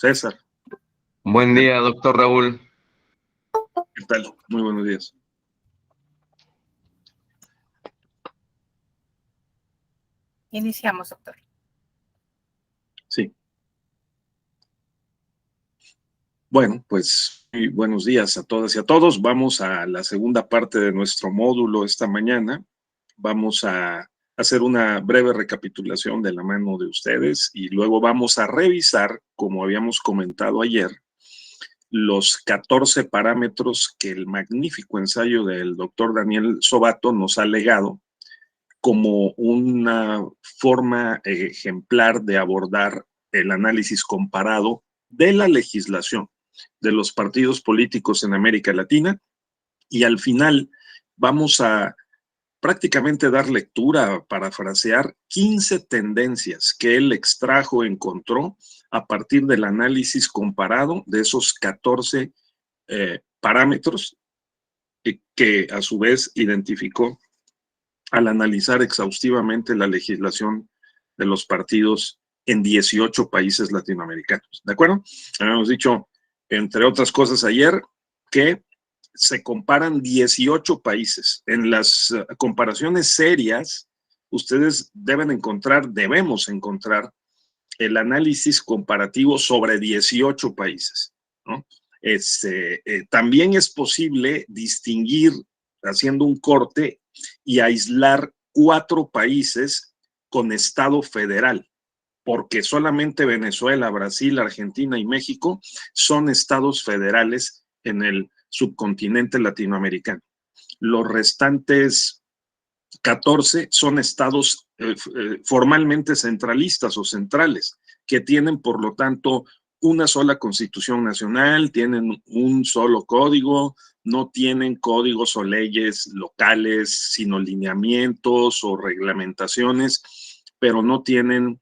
César. Buen día, doctor Raúl. ¿Qué tal? Muy buenos días. Iniciamos, doctor. Sí. Bueno, pues muy buenos días a todas y a todos. Vamos a la segunda parte de nuestro módulo esta mañana. Vamos a hacer una breve recapitulación de la mano de ustedes y luego vamos a revisar, como habíamos comentado ayer, los 14 parámetros que el magnífico ensayo del doctor Daniel Sobato nos ha legado como una forma ejemplar de abordar el análisis comparado de la legislación de los partidos políticos en América Latina, y al final vamos a prácticamente dar lectura, parafrasear 15 tendencias que él extrajo, encontró a partir del análisis comparado de esos 14 parámetros que a su vez identificó al analizar exhaustivamente la legislación de los partidos en 18 países latinoamericanos. ¿De acuerdo? Habíamos dicho, entre otras cosas ayer, que se comparan 18 países. En las comparaciones serias, ustedes debemos encontrar el análisis comparativo sobre 18 países, ¿no? También es posible distinguir, haciendo un corte, y aislar 4 países con Estado federal, porque solamente Venezuela, Brasil, Argentina y México son estados federales en el subcontinente latinoamericano. Los restantes 14 son estados formalmente centralistas o centrales, que tienen, por lo tanto, una sola constitución nacional, tienen un solo código, no tienen códigos o leyes locales, sino lineamientos o reglamentaciones, pero no tienen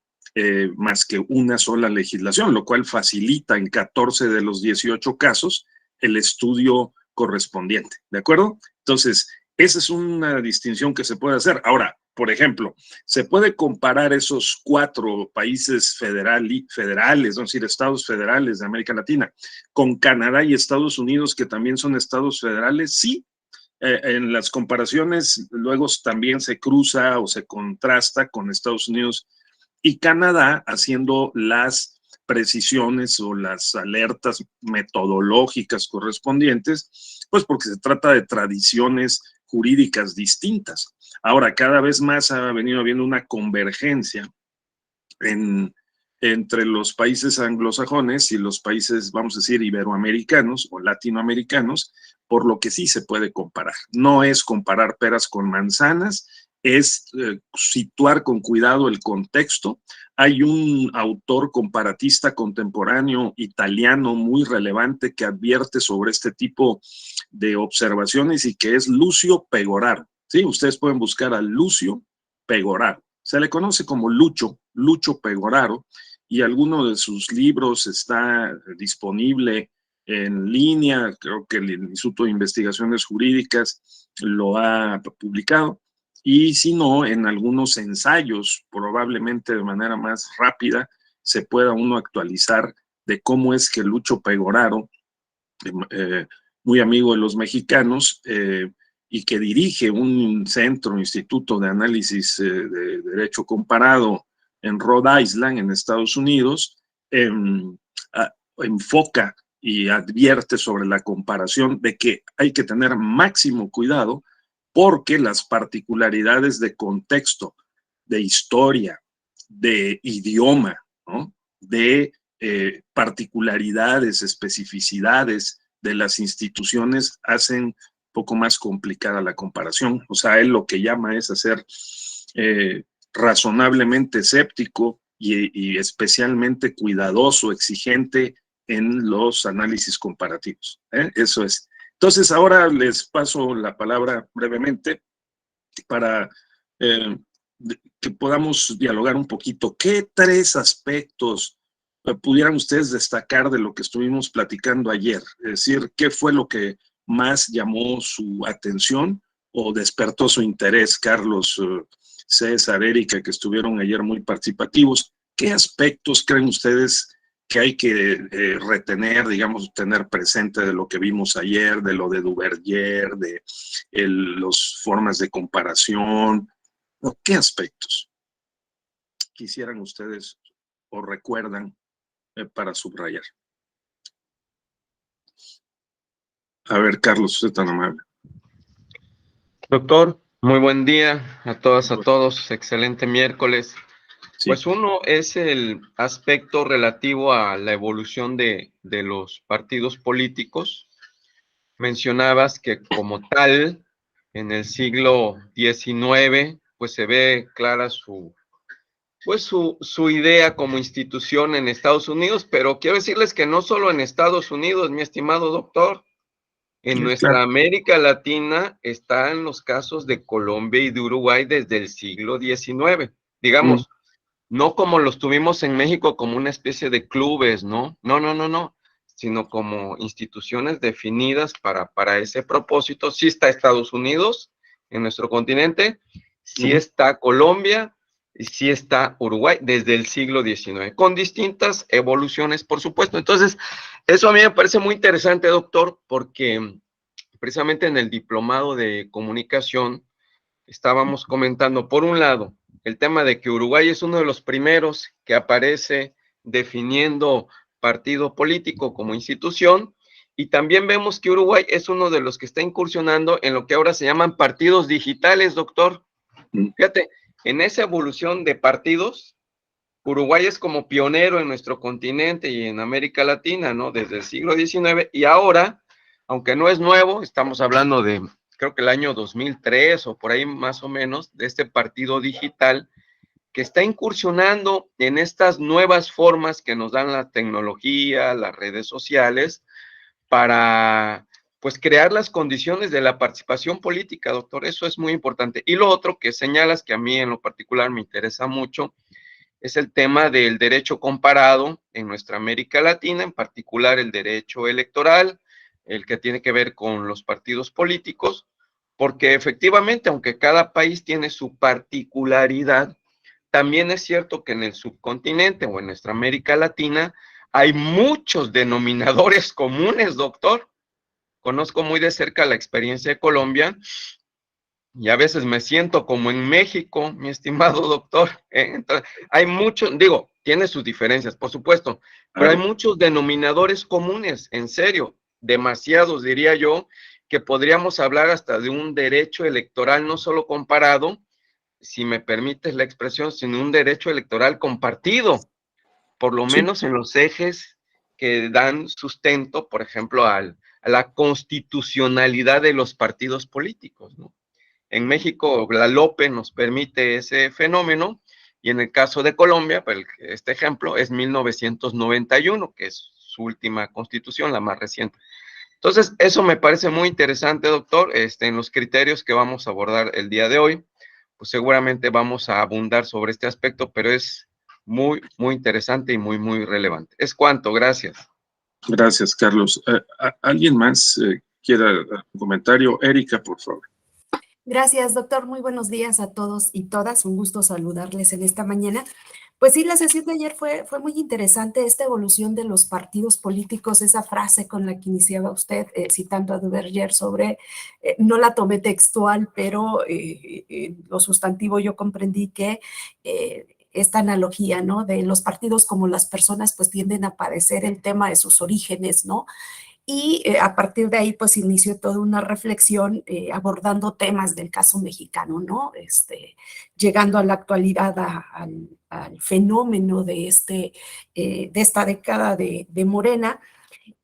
más que una sola legislación, lo cual facilita en 14 de los 18 casos el estudio correspondiente, ¿de acuerdo? Entonces, esa es una distinción que se puede hacer. Ahora, por ejemplo, se puede comparar esos 4 países federales, es decir, estados federales de América Latina, con Canadá y Estados Unidos, que también son estados federales. Sí, en las comparaciones luego también se cruza o se contrasta con Estados Unidos y Canadá, haciendo las precisiones o las alertas metodológicas correspondientes, pues porque se trata de tradiciones jurídicas distintas. Ahora, cada vez más ha venido habiendo una convergencia entre los países anglosajones y los países, vamos a decir, iberoamericanos o latinoamericanos, por lo que sí se puede comparar. No es comparar peras con manzanas, es situar con cuidado el contexto. Hay un autor comparatista contemporáneo italiano muy relevante que advierte sobre este tipo de observaciones y que es Lucio Pegoraro. ¿Sí? Ustedes pueden buscar a Lucio Pegoraro. Se le conoce como Lucho Pegoraro, y alguno de sus libros está disponible en línea. Creo que el Instituto de Investigaciones Jurídicas lo ha publicado, y si no, en algunos ensayos, probablemente de manera más rápida, se pueda uno actualizar de cómo es que Lucho Pegoraro, muy amigo de los mexicanos, y que dirige un instituto de análisis de derecho comparado en Rhode Island, en Estados Unidos, enfoca y advierte sobre la comparación de que hay que tener máximo cuidado porque las particularidades de contexto, de historia, de idioma, ¿no? De particularidades, especificidades de las instituciones hacen poco más complicada la comparación. O sea, él lo que llama es hacer razonablemente escéptico y especialmente cuidadoso, exigente en los análisis comparativos. Eso es. Entonces, ahora les paso la palabra brevemente para que podamos dialogar un poquito. ¿Qué 3 aspectos pudieran ustedes destacar de lo que estuvimos platicando ayer? Es decir, ¿qué fue lo que más llamó su atención o despertó su interés? Carlos, César, Erika, que estuvieron ayer muy participativos. ¿Qué aspectos creen ustedes que hay que retener, digamos, tener presente de lo que vimos ayer, de lo de Duverger, de las formas de comparación? ¿Qué aspectos quisieran ustedes o recuerdan para subrayar? A ver, Carlos, usted tan amable. Doctor, muy buen día a todas, a todos. Excelente miércoles. Sí. Pues uno es el aspecto relativo a la evolución de los partidos políticos. Mencionabas que como tal, en el siglo XIX, pues se ve clara su idea como institución en Estados Unidos, pero quiero decirles que no solo en Estados Unidos, mi estimado doctor, en nuestra Claro. América Latina están los casos de Colombia y de Uruguay desde el siglo XIX. Digamos, no como los tuvimos en México como una especie de clubes, ¿no? No, sino como instituciones definidas para ese propósito. Sí está Estados Unidos en nuestro continente, sí está Colombia y sí está Uruguay desde el siglo XIX, con distintas evoluciones, por supuesto. Entonces, eso a mí me parece muy interesante, doctor, porque precisamente en el diplomado de comunicación estábamos comentando, por un lado, el tema de que Uruguay es uno de los primeros que aparece definiendo partido político como institución, y también vemos que Uruguay es uno de los que está incursionando en lo que ahora se llaman partidos digitales, doctor. Fíjate, en esa evolución de partidos, Uruguay es como pionero en nuestro continente y en América Latina, ¿no? Desde el siglo XIX, y ahora, aunque no es nuevo, estamos hablando de, creo que el año 2003 o por ahí más o menos, de este partido digital que está incursionando en estas nuevas formas que nos dan la tecnología, las redes sociales, para, pues, crear las condiciones de la participación política, doctor. Eso es muy importante. Y lo otro que señalas, que a mí en lo particular me interesa mucho, es el tema del derecho comparado en nuestra América Latina, en particular el derecho electoral, el que tiene que ver con los partidos políticos, porque efectivamente, aunque cada país tiene su particularidad, también es cierto que en el subcontinente o en nuestra América Latina hay muchos denominadores comunes, doctor. Conozco muy de cerca la experiencia de Colombia y a veces me siento como en México, mi estimado doctor. Entonces, hay muchos, digo, tiene sus diferencias, por supuesto, pero hay muchos denominadores comunes, en serio, demasiados, diría yo, que podríamos hablar hasta de un derecho electoral no solo comparado, si me permites la expresión, sino un derecho electoral compartido, por lo menos en los ejes que dan sustento, por ejemplo, a la constitucionalidad de los partidos políticos, ¿no? En México, la LOPE nos permite ese fenómeno, y en el caso de Colombia, pues este ejemplo es 1991, que es su última constitución, la más reciente. Entonces, eso me parece muy interesante, doctor, en los criterios que vamos a abordar el día de hoy, pues seguramente vamos a abundar sobre este aspecto, pero es muy, muy interesante y muy, muy relevante. Es cuanto, gracias. Gracias, Carlos. ¿Alguien más quiera un comentario? Erika, por favor. Gracias, doctor. Muy buenos días a todos y todas. Un gusto saludarles en esta mañana. Pues sí, la sesión de ayer fue muy interesante, esta evolución de los partidos políticos, esa frase con la que iniciaba usted, citando a Duverger sobre, no la tomé textual, pero lo sustantivo yo comprendí que esta analogía, ¿no? De los partidos como las personas, pues tienden a padecer el tema de sus orígenes, ¿no? Y a partir de ahí, pues inició toda una reflexión abordando temas del caso mexicano, ¿no? Llegando a la actualidad al fenómeno de esta década de Morena.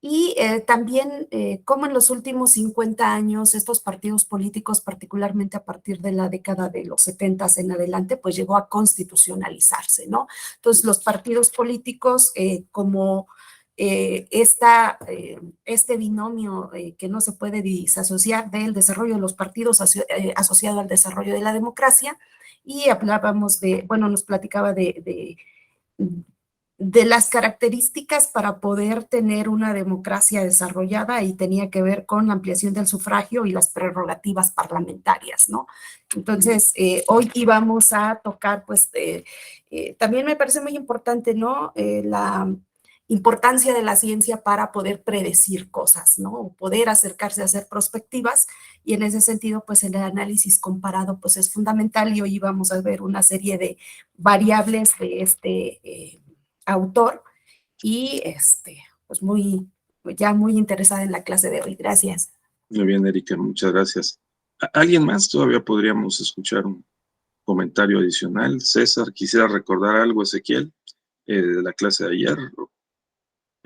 Y también cómo en los últimos 50 años estos partidos políticos, particularmente a partir de la década de los 70 en adelante, pues llegó a constitucionalizarse, ¿no? Entonces los partidos políticos como este binomio que no se puede disasociar del desarrollo de los partidos asociado al desarrollo de la democracia, y hablábamos nos platicaba de las características para poder tener una democracia desarrollada, y tenía que ver con la ampliación del sufragio y las prerrogativas parlamentarias, ¿no? Entonces, hoy íbamos a tocar, pues, también me parece muy importante, ¿no? importancia de la ciencia para poder predecir cosas, ¿no? O poder acercarse a hacer prospectivas, y en ese sentido, pues el análisis comparado pues es fundamental, y hoy vamos a ver una serie de variables de este autor, y pues ya muy interesada en la clase de hoy. Gracias. Muy bien, Erika, muchas gracias. ¿Alguien más? Todavía podríamos escuchar un comentario adicional. César, quisiera recordar algo, Ezequiel, de la clase de ayer.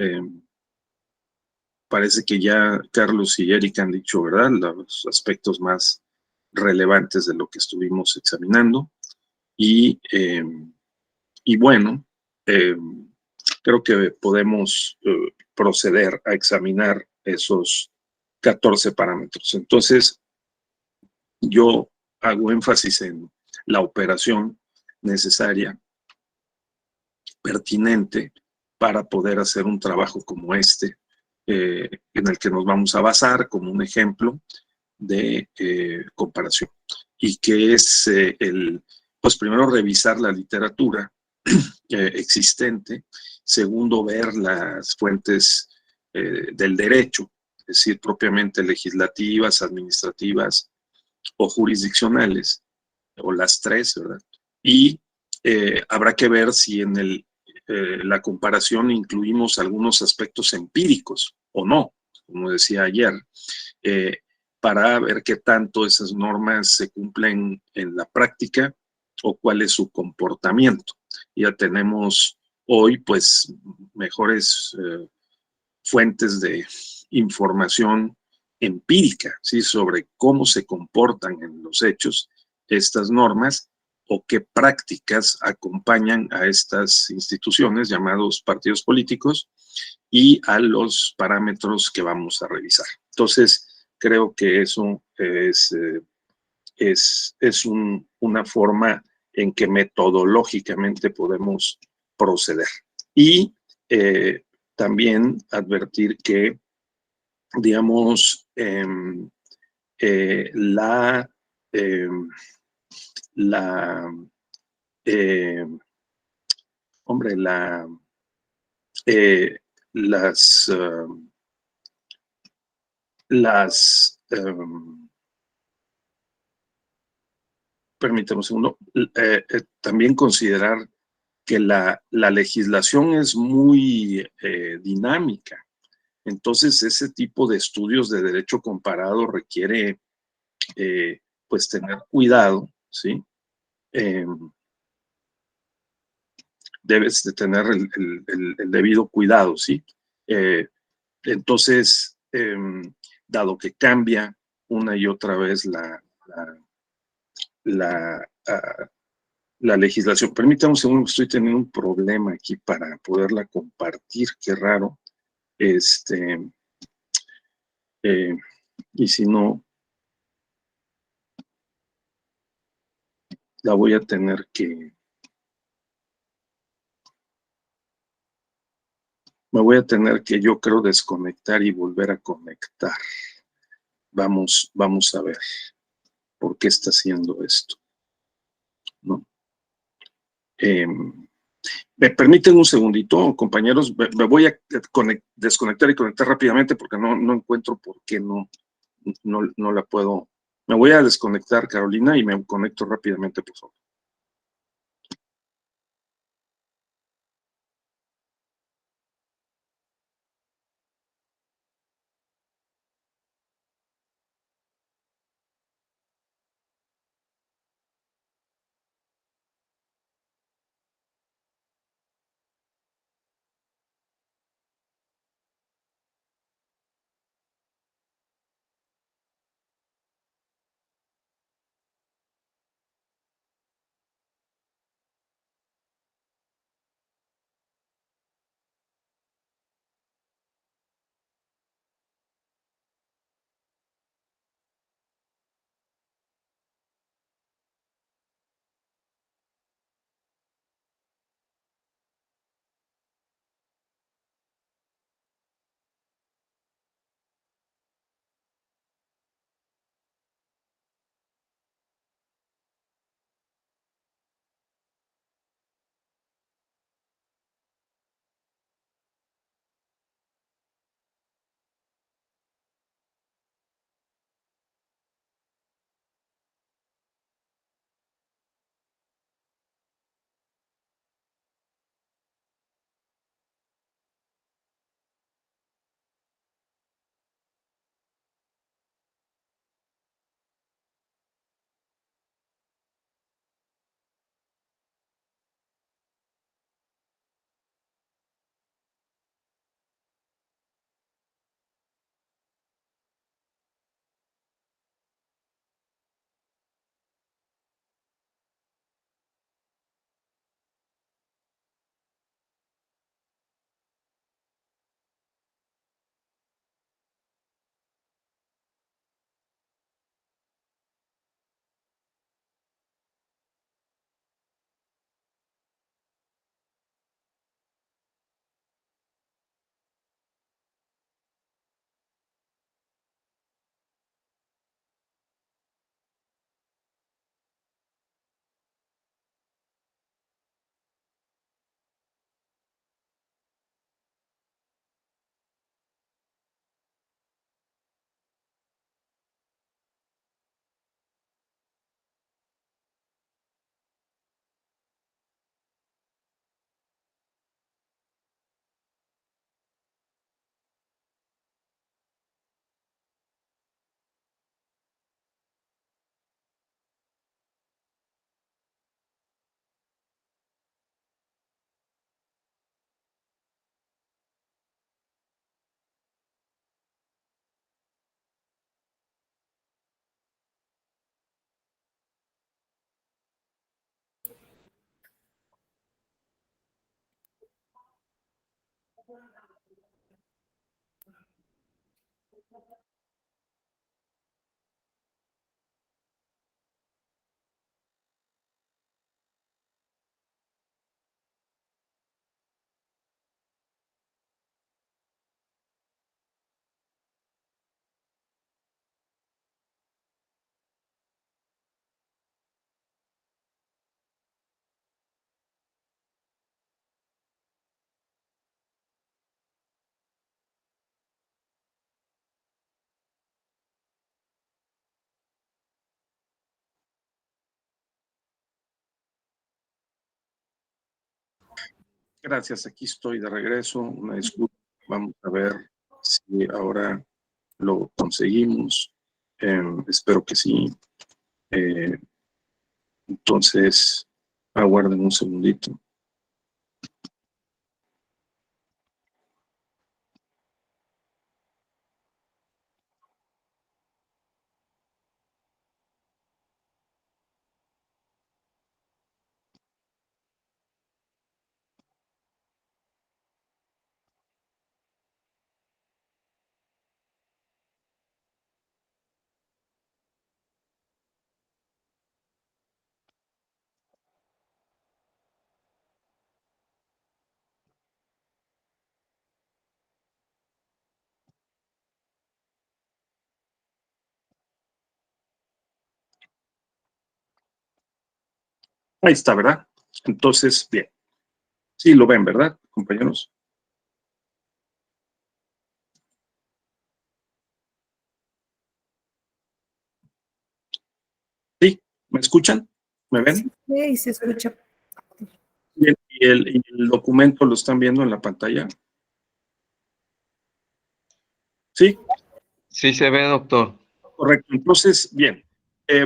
Eh, Parece que ya Carlos y Erika han dicho, ¿verdad?, los aspectos más relevantes de lo que estuvimos examinando. Y bueno, eh, creo que podemos proceder a examinar esos 14 parámetros. Entonces, yo hago énfasis en la operación necesaria, pertinente, para poder hacer un trabajo como este, en el que nos vamos a basar como un ejemplo de comparación. Y que es pues primero revisar la literatura existente, segundo ver las fuentes del derecho, es decir, propiamente legislativas, administrativas o jurisdiccionales, o las tres, ¿verdad? Y habrá que ver si en la comparación incluimos algunos aspectos empíricos o no, como decía ayer, eh, para ver qué tanto esas normas se cumplen en la práctica o cuál es su comportamiento. Ya tenemos hoy, pues, mejores fuentes de información empírica, ¿sí?, sobre cómo se comportan en los hechos estas normas o qué prácticas acompañan a estas instituciones llamados partidos políticos y a los parámetros que vamos a revisar. Entonces, creo que eso es una forma en que metodológicamente podemos proceder. Y también advertir que, digamos, la, hombre, eh, las, las, permítame un segundo, también considerar que la legislación es muy dinámica. Entonces, ese tipo de estudios de derecho comparado requiere, pues, tener cuidado, ¿sí? Debes de tener el debido cuidado, ¿sí? Entonces, dado que cambia una y otra vez la, uh, la legislación. Permítame un segundo, estoy teniendo un problema aquí para poderla compartir, qué raro. Y si no, la voy a tener que, me voy a tener que, yo creo, desconectar y volver a conectar. Vamos a ver por qué está haciendo esto, ¿no? Me permiten un segundito, compañeros, me voy a desconectar y conectar rápidamente porque no encuentro por qué no la puedo. Me voy a desconectar, Carolina, y me conecto rápidamente, por favor. Gracias, aquí estoy de regreso. Una disculpa. Vamos a ver si ahora lo conseguimos. Espero que sí. Entonces, aguarden un segundito. Ahí está, ¿verdad? Entonces, bien. Sí, lo ven, ¿verdad, compañeros? Sí, ¿me escuchan? ¿Me ven? Sí, se escucha. Bien, ¿y el documento lo están viendo en la pantalla? Sí, Sí se ve, doctor. correcto. Entonces, bien,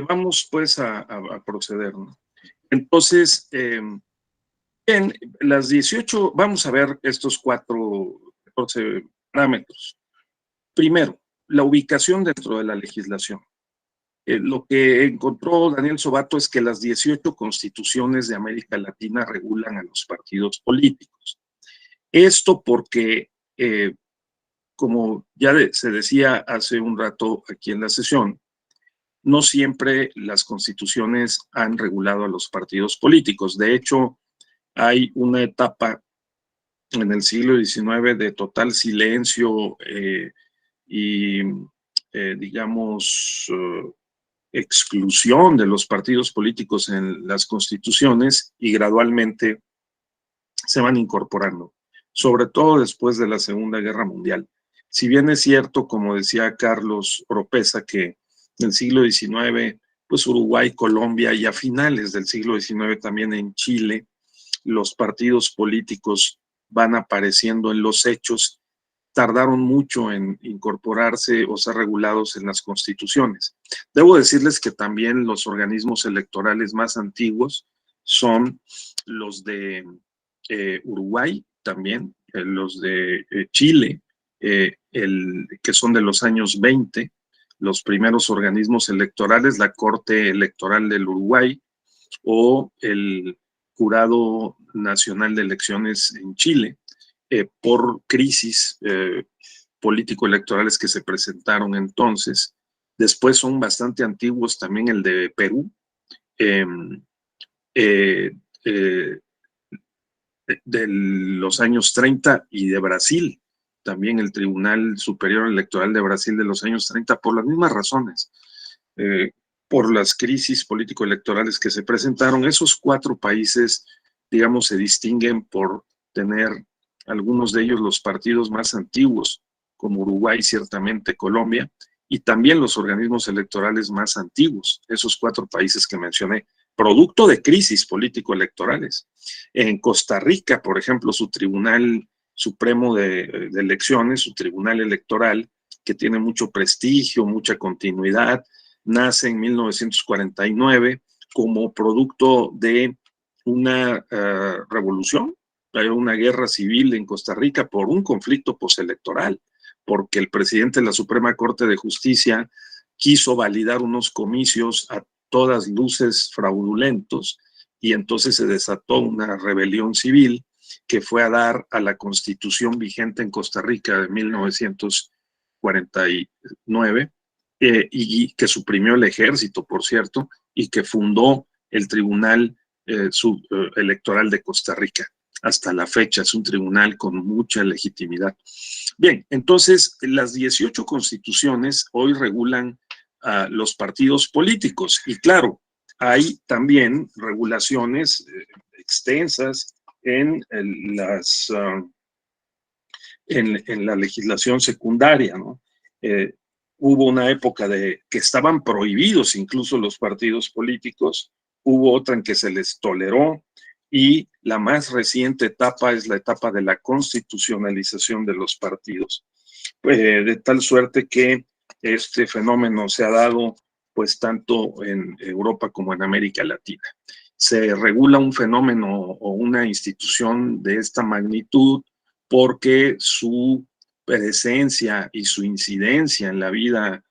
vamos pues a proceder, ¿no? Entonces, bien, las 18, vamos a ver estos 14 parámetros. Primero, la ubicación dentro de la legislación. Lo que encontró Daniel Sobato es que las 18 constituciones de América Latina regulan a los partidos políticos. Esto porque, como ya se decía hace un rato aquí en la sesión, no siempre las constituciones han regulado a los partidos políticos. De hecho, hay una etapa en el siglo XIX de total silencio y, digamos, exclusión de los partidos políticos en las constituciones y gradualmente se van incorporando, sobre todo después de la Segunda Guerra Mundial. Si bien es cierto, como decía Carlos Oropesa, que en el siglo XIX, pues Uruguay, Colombia y a finales del siglo XIX también en Chile, los partidos políticos van apareciendo en los hechos, tardaron mucho en incorporarse o ser regulados en las constituciones. Debo decirles que también los organismos electorales más antiguos son los de Uruguay, también los de Chile, que son de los años 20, los primeros organismos electorales, la Corte Electoral del Uruguay o el Jurado Nacional de Elecciones en Chile, por crisis político-electorales que se presentaron entonces. Después son bastante antiguos también el de Perú, eh, eh, de los años 30 y de Brasil, también el Tribunal Superior Electoral de Brasil de los años 30, por las mismas razones, por las crisis político-electorales que se presentaron. Esos 4 países, digamos, se distinguen por tener algunos de ellos los partidos más antiguos, como Uruguay, ciertamente Colombia, y también los organismos electorales más antiguos, esos 4 países que mencioné, producto de crisis político-electorales. En Costa Rica, por ejemplo, su Tribunal Supremo de Elecciones, su Tribunal Electoral, que tiene mucho prestigio, mucha continuidad, nace en 1949 como producto de una revolución, una guerra civil en Costa Rica por un conflicto postelectoral, porque el presidente de la Suprema Corte de Justicia quiso validar unos comicios a todas luces fraudulentos y entonces se desató una rebelión civil que fue a dar a la Constitución vigente en Costa Rica de 1949, y que suprimió el ejército, por cierto, y que fundó el Tribunal Electoral de Costa Rica. Hasta la fecha es un tribunal con mucha legitimidad. Bien, entonces las 18 constituciones hoy regulan los partidos políticos, y claro, hay también regulaciones extensas en la legislación secundaria, ¿no? Hubo una época que estaban prohibidos incluso los partidos políticos, hubo otra en que se les toleró, y la más reciente etapa es la etapa de la constitucionalización de los partidos, de tal suerte que este fenómeno se ha dado pues tanto en Europa como en América Latina. Se regula un fenómeno o una institución de esta magnitud porque su presencia y su incidencia en la vida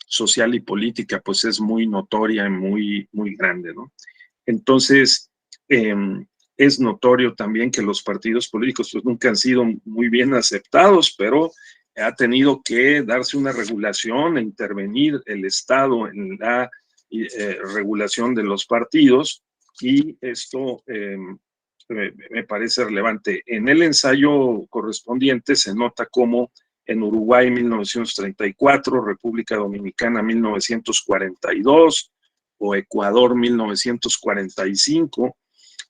social y política pues es muy notoria y muy, muy grande, ¿no? Entonces, es notorio también que los partidos políticos pues nunca han sido muy bien aceptados, pero ha tenido que darse una regulación e intervenir el Estado en la regulación de los partidos, y esto me parece relevante. En el ensayo correspondiente se nota cómo en Uruguay 1934, República Dominicana 1942 o Ecuador 1945,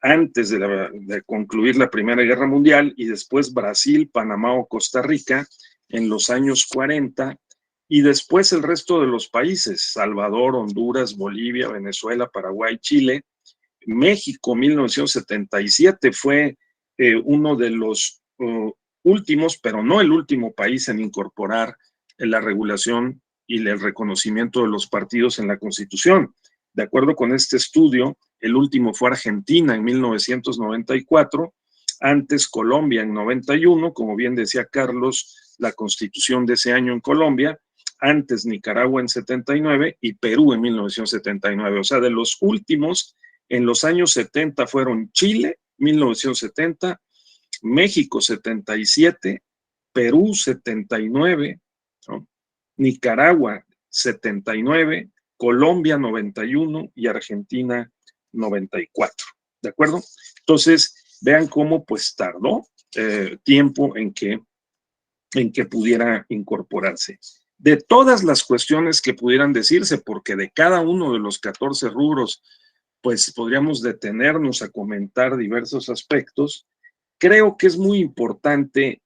antes de concluir la Primera Guerra Mundial, y después Brasil, Panamá o Costa Rica en los años 40, y después el resto de los países, Salvador, Honduras, Bolivia, Venezuela, Paraguay, Chile. México 1977 fue uno de los últimos, pero no el último país en incorporar la regulación y el reconocimiento de los partidos en la Constitución. De acuerdo con este estudio, el último fue Argentina en 1994, antes Colombia en 91, como bien decía Carlos, la Constitución de ese año en Colombia, antes Nicaragua en 79 y Perú en 1979. O sea, de los últimos, en los años 70 fueron Chile, 1970, México 77, Perú 79, ¿no? Nicaragua 79, Colombia 91 y Argentina 94. ¿De acuerdo? Entonces, vean cómo pues tardó tiempo en que pudiera incorporarse. De todas las cuestiones que pudieran decirse, porque de cada uno de los 14 rubros, pues podríamos detenernos a comentar diversos aspectos, creo que es muy importante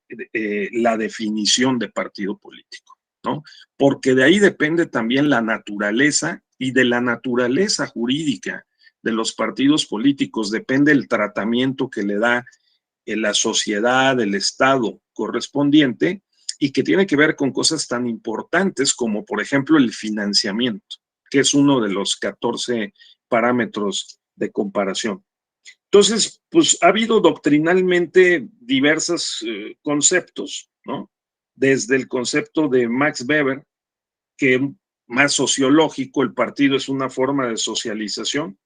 la definición de partido político, ¿no? Porque de ahí depende también la naturaleza, y de la naturaleza jurídica de los partidos políticos depende el tratamiento que le da la sociedad, el Estado correspondiente, y que tiene que ver con cosas tan importantes como, por ejemplo, el financiamiento, que es uno de los 14 parámetros de comparación. Entonces, pues ha habido doctrinalmente diversos conceptos, ¿no? Desde el concepto de Max Weber, que más sociológico, el partido es una forma de socialización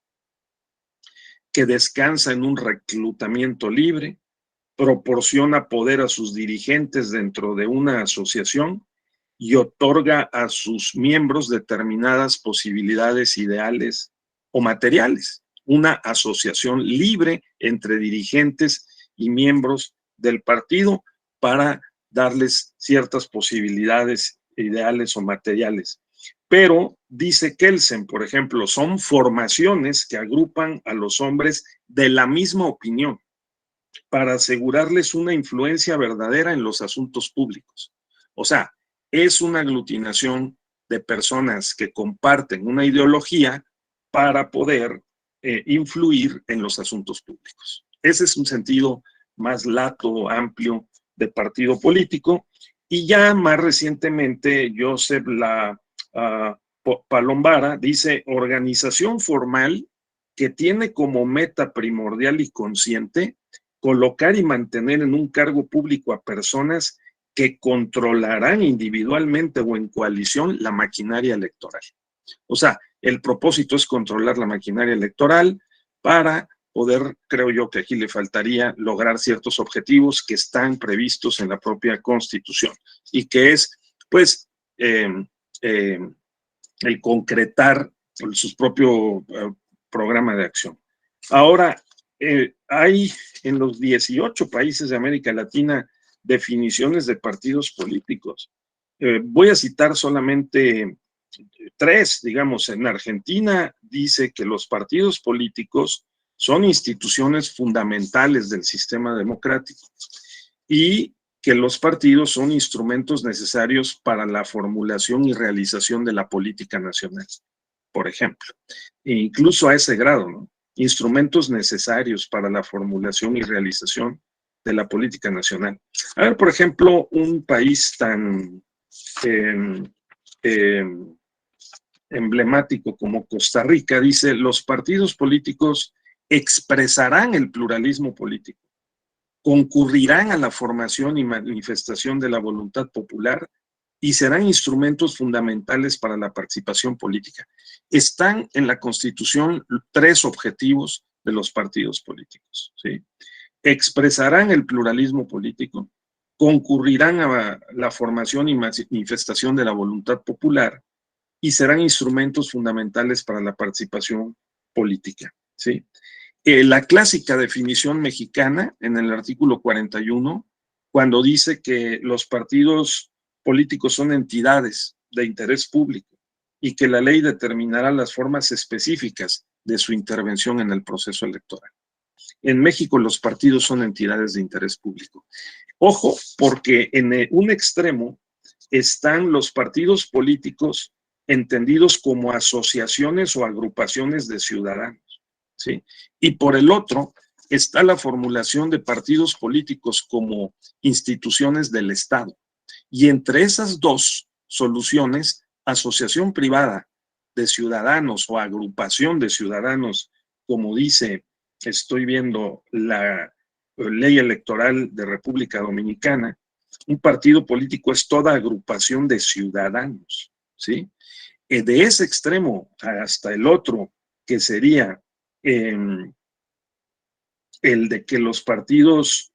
que descansa en un reclutamiento libre, proporciona poder a sus dirigentes dentro de una asociación y otorga a sus miembros determinadas posibilidades ideales o materiales. Una asociación libre entre dirigentes y miembros del partido para darles ciertas posibilidades ideales o materiales. Pero, dice Kelsen, por ejemplo, son formaciones que agrupan a los hombres de la misma opinión para asegurarles una influencia verdadera en los asuntos públicos. O sea, es una aglutinación de personas que comparten una ideología para poder influir en los asuntos públicos. Ese es un sentido más lato, amplio de partido político. Y ya más recientemente, Joseph Palombara dice: organización formal que tiene como meta primordial y consciente colocar y mantener en un cargo público a personas que controlarán individualmente o en coalición la maquinaria electoral. O sea, el propósito es controlar la maquinaria electoral para poder, creo yo que aquí le faltaría lograr ciertos objetivos que están previstos en la propia Constitución y que es, pues, el concretar su propio programa de acción. Ahora, hay en los 18 países de América Latina definiciones de partidos políticos. Voy a citar solamente 3, digamos. En Argentina dice que los partidos políticos son instituciones fundamentales del sistema democrático y que los partidos son instrumentos necesarios para la formulación y realización de la política nacional, por ejemplo. E incluso a ese grado, ¿no? Instrumentos necesarios para la formulación y realización de la política nacional. A ver, por ejemplo, un país tan emblemático como Costa Rica dice: los partidos políticos expresarán el pluralismo político, concurrirán a la formación y manifestación de la voluntad popular y serán instrumentos fundamentales para la participación política. Están en la Constitución 3 objetivos de los partidos políticos, ¿sí? Expresarán el pluralismo político, concurrirán a la formación y manifestación de la voluntad popular y serán instrumentos fundamentales para la participación política, ¿sí? La clásica definición mexicana en el artículo 41, cuando dice que los partidos políticos son entidades de interés público y que la ley determinará las formas específicas de su intervención en el proceso electoral. En México los partidos son entidades de interés público. Ojo, porque en un extremo están los partidos políticos entendidos como asociaciones o agrupaciones de ciudadanos, ¿sí? Y por el otro está la formulación de partidos políticos como instituciones del Estado. Y entre esas dos soluciones, asociación privada de ciudadanos o agrupación de ciudadanos, como dice, estoy viendo la ley electoral de República Dominicana, un partido político es toda agrupación de ciudadanos, ¿sí? De ese extremo hasta el otro, que sería el de que los partidos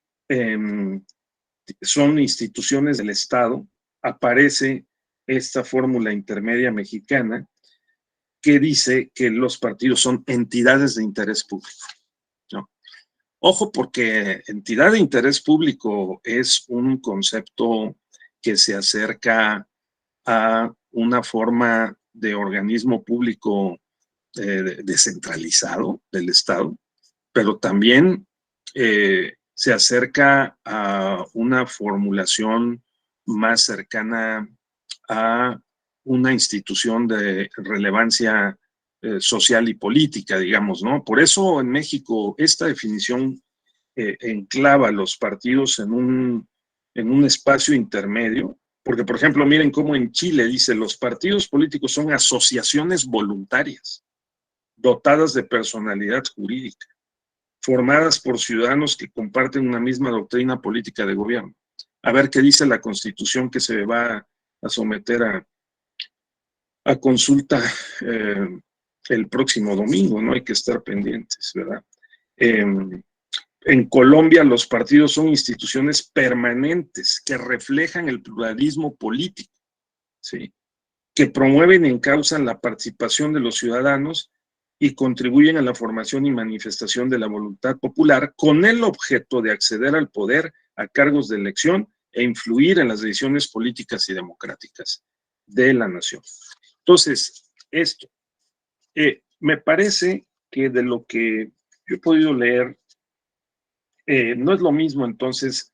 son instituciones del Estado, aparece esta fórmula intermedia mexicana que dice que los partidos son entidades de interés público, ¿no? Ojo, porque entidad de interés público es un concepto que se acerca a una forma de organismo público descentralizado del Estado, pero también se acerca a una formulación más cercana a una institución de relevancia social y política, digamos, ¿no? Por eso en México esta definición enclava los partidos en un espacio intermedio, porque, por ejemplo, miren cómo en Chile dice: los partidos políticos son asociaciones voluntarias, dotadas de personalidad jurídica, formadas por ciudadanos que comparten una misma doctrina política de gobierno. A ver qué dice la Constitución que se va a someter a consulta el próximo domingo, ¿no? Hay que estar pendientes, ¿verdad? En Colombia los partidos son instituciones permanentes que reflejan el pluralismo político, ¿sí? Que promueven y encausan la participación de los ciudadanos y contribuyen a la formación y manifestación de la voluntad popular con el objeto de acceder al poder, a cargos de elección e influir en las decisiones políticas y democráticas de la nación. Entonces, esto me parece que de lo que yo he podido leer, no es lo mismo entonces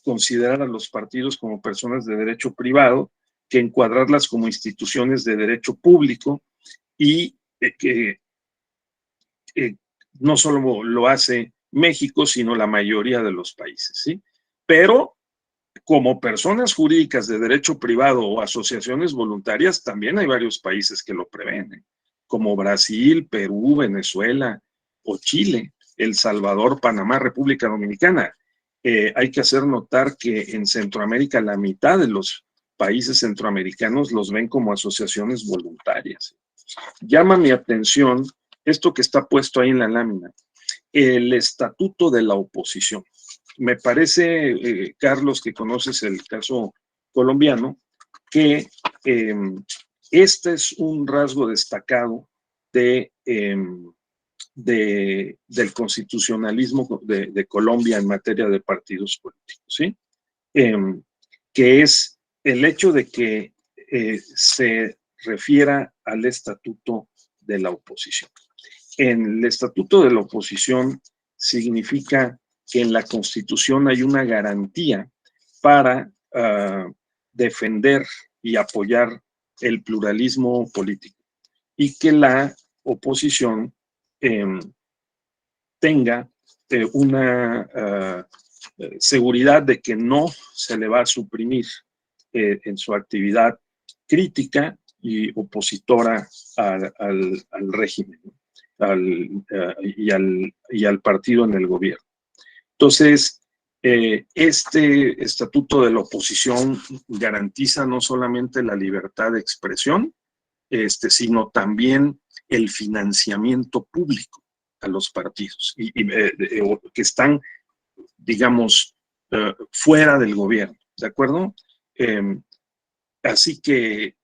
considerar a los partidos como personas de derecho privado que encuadrarlas como instituciones de derecho público, y que no solo lo hace México, sino la mayoría de los países, ¿sí? Pero como personas jurídicas de derecho privado o asociaciones voluntarias, también hay varios países que lo prevén, como Brasil, Perú, Venezuela o Chile, El Salvador, Panamá, República Dominicana. Hay que hacer notar que en Centroamérica la mitad de los países centroamericanos los ven como asociaciones voluntarias. Llama mi atención esto que está puesto ahí en la lámina. el estatuto de la oposición. Me parece, Carlos, que conoces el caso colombiano, que este es un rasgo destacado del constitucionalismo de Colombia en materia de partidos políticos, ¿sí? Que es el hecho de que se refiera al estatuto de la oposición. En el estatuto de la oposición significa que en la Constitución hay una garantía para defender y apoyar el pluralismo político y que la oposición tenga una seguridad de que no se le va a suprimir en su actividad crítica y opositora al régimen, y al partido en el gobierno. Entonces, este estatuto de la oposición garantiza no solamente la libertad de expresión, sino también el financiamiento público a los partidos que están, digamos, fuera del gobierno, ¿de acuerdo? Así que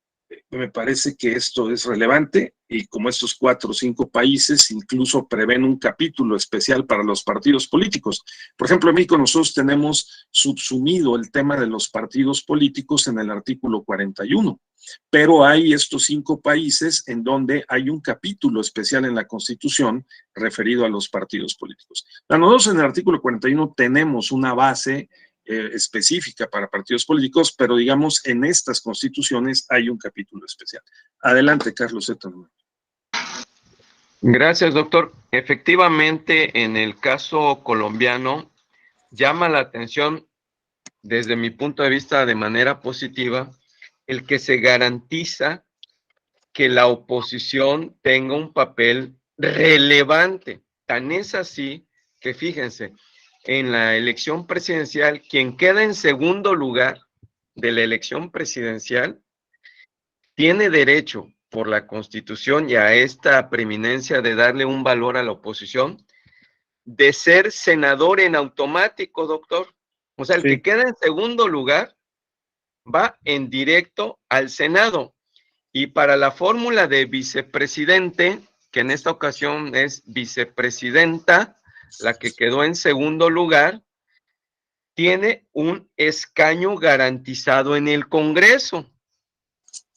me parece que esto es relevante y como estos 4 o 5 países incluso prevén un capítulo especial para los partidos políticos. Por ejemplo, en México nosotros tenemos subsumido el tema de los partidos políticos en el artículo 41, pero hay estos 5 países en donde hay un capítulo especial en la Constitución referido a los partidos políticos. Nosotros en el artículo 41 tenemos una base específica para partidos políticos, pero digamos en estas constituciones hay un capítulo especial. Adelante, Carlos Zeta. Gracias, doctor. Efectivamente, en el caso colombiano, llama la atención, desde mi punto de vista, de manera positiva, el que se garantiza que la oposición tenga un papel relevante. Tan es así que, fíjense, en la elección presidencial, quien queda en segundo lugar de la elección presidencial tiene derecho por la Constitución y a esta preeminencia de darle un valor a la oposición, de ser senador en automático, doctor. O sea, el que queda en segundo lugar va en directo al Senado. Y para la fórmula de vicepresidente, que en esta ocasión es vicepresidenta, la que quedó en segundo lugar, tiene un escaño garantizado en el Congreso.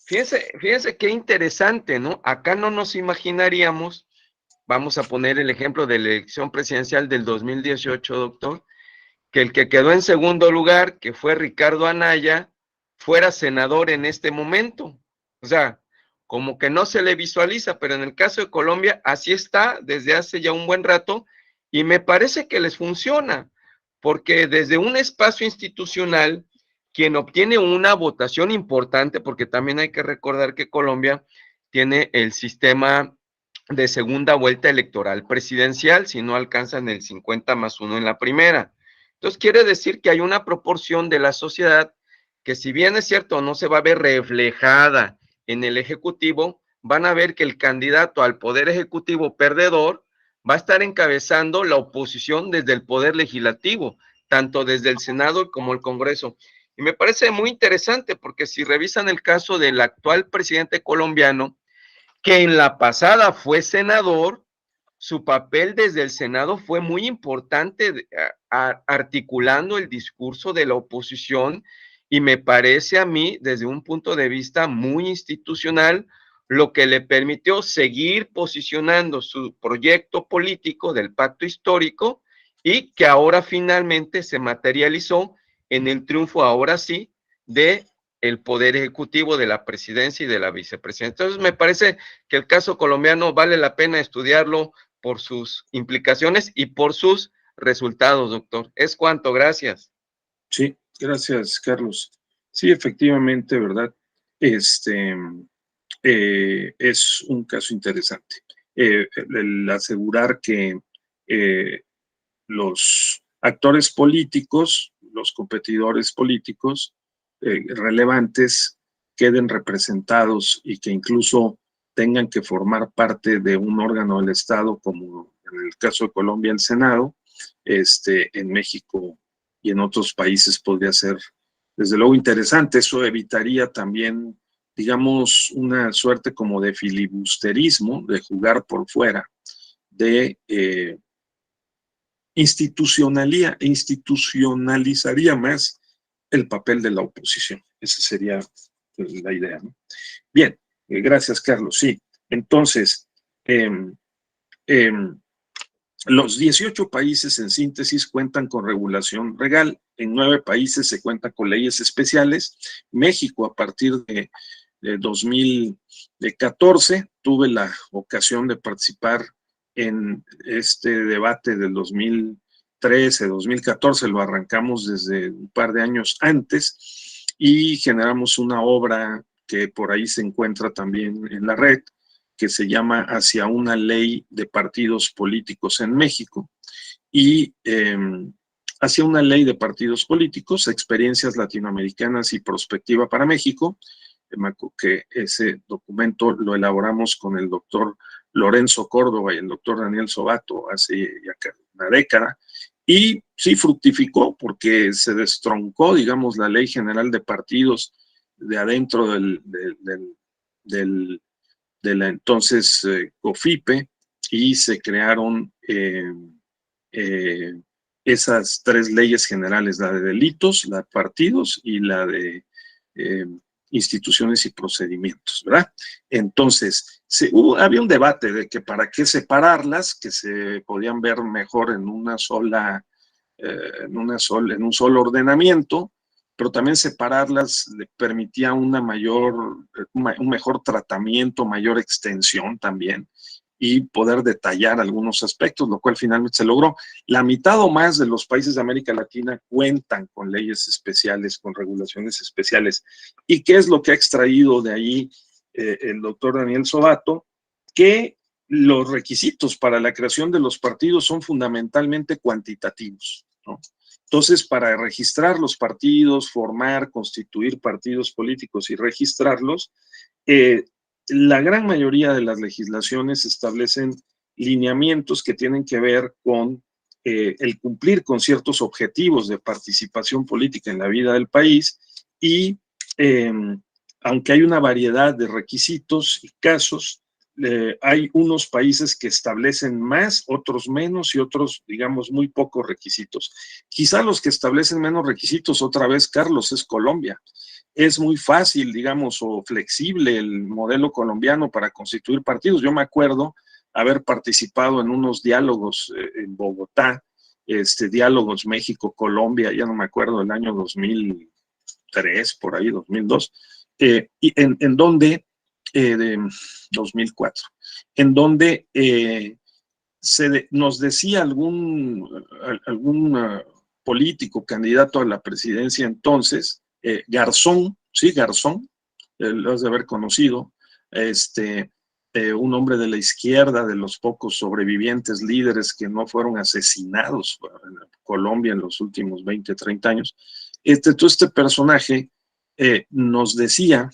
Fíjense qué interesante, ¿no? Acá no nos imaginaríamos, vamos a poner el ejemplo de la elección presidencial del 2018, doctor, que el que quedó en segundo lugar, que fue Ricardo Anaya, fuera senador en este momento. O sea, como que no se le visualiza, pero en el caso de Colombia, así está desde hace ya un buen rato, y me parece que les funciona, porque desde un espacio institucional, quien obtiene una votación importante, porque también hay que recordar que Colombia tiene el sistema de segunda vuelta electoral presidencial, si no alcanzan el 50+1 en la primera. Entonces quiere decir que hay una proporción de la sociedad que, si bien es cierto, no se va a ver reflejada en el Ejecutivo, van a ver que el candidato al Poder Ejecutivo perdedor va a estar encabezando la oposición desde el Poder Legislativo, tanto desde el Senado como el Congreso. Y me parece muy interesante porque si revisan el caso del actual presidente colombiano, que en la pasada fue senador, su papel desde el Senado fue muy importante, articulando el discurso de la oposición, y me parece a mí, desde un punto de vista muy institucional, lo que le permitió seguir posicionando su proyecto político del pacto histórico y que ahora finalmente se materializó en el triunfo, ahora sí, de el poder ejecutivo, de la presidencia y de la vicepresidencia. Entonces me parece que el caso colombiano vale la pena estudiarlo por sus implicaciones y por sus resultados, doctor. Es cuanto, gracias. Sí, gracias, Carlos. Sí, efectivamente, ¿verdad? Es un caso interesante. El asegurar que los actores políticos, los competidores políticos relevantes queden representados y que incluso tengan que formar parte de un órgano del Estado como en el caso de Colombia el Senado, en México y en otros países podría ser desde luego interesante. Eso evitaría también, digamos, una suerte como de filibusterismo, de jugar por fuera, de institucionalizaría más el papel de la oposición. Esa sería la idea, ¿no? Bien, gracias, Carlos. Sí, entonces, los 18 países en síntesis cuentan con regulación legal, en 9 países se cuentan con leyes especiales. México, a partir de 2014, tuve la ocasión de participar en este debate del 2013, 2014, lo arrancamos desde un par de años antes y generamos una obra que por ahí se encuentra también en la red, que se llama Hacia una ley de partidos políticos en México. Y hacia una ley de partidos políticos, experiencias latinoamericanas y perspectiva para México, que ese documento lo elaboramos con el doctor Lorenzo Córdoba y el doctor Daniel Sobato hace ya una década, y sí fructificó porque se destroncó, digamos, la Ley General de Partidos de adentro de la entonces COFIPE, y se crearon esas 3 leyes generales, la de delitos, la de partidos y la de instituciones y procedimientos, ¿verdad? Entonces, había un debate de que para qué separarlas, que se podían ver mejor en una sola, en un solo ordenamiento, pero también separarlas le permitía un mejor tratamiento, mayor extensión también, y poder detallar algunos aspectos, lo cual finalmente se logró. La mitad o más de los países de América Latina cuentan con leyes especiales, con regulaciones especiales. ¿Y qué es lo que ha extraído de ahí el doctor Daniel Sobato? Que los requisitos para la creación de los partidos son fundamentalmente cuantitativos, ¿no? Entonces, para registrar los partidos, formar, constituir partidos políticos y registrarlos, la gran mayoría de las legislaciones establecen lineamientos que tienen que ver con el cumplir con ciertos objetivos de participación política en la vida del país, y aunque hay una variedad de requisitos y casos, hay unos países que establecen más, otros menos y otros, digamos, muy pocos requisitos. Quizá los que establecen menos requisitos, otra vez, Carlos, es Colombia. Es muy fácil, digamos, o flexible el modelo colombiano para constituir partidos. Yo me acuerdo haber participado en unos diálogos en Bogotá, diálogos México-Colombia, ya no me acuerdo, el año 2003, por ahí, 2002, y en donde, 2004, en donde nos decía algún político candidato a la presidencia entonces, Garzón, sí, Garzón, lo has de haber conocido, un hombre de la izquierda, de los pocos sobrevivientes líderes que no fueron asesinados en Colombia en los últimos 20, 30 años. Todo este personaje nos decía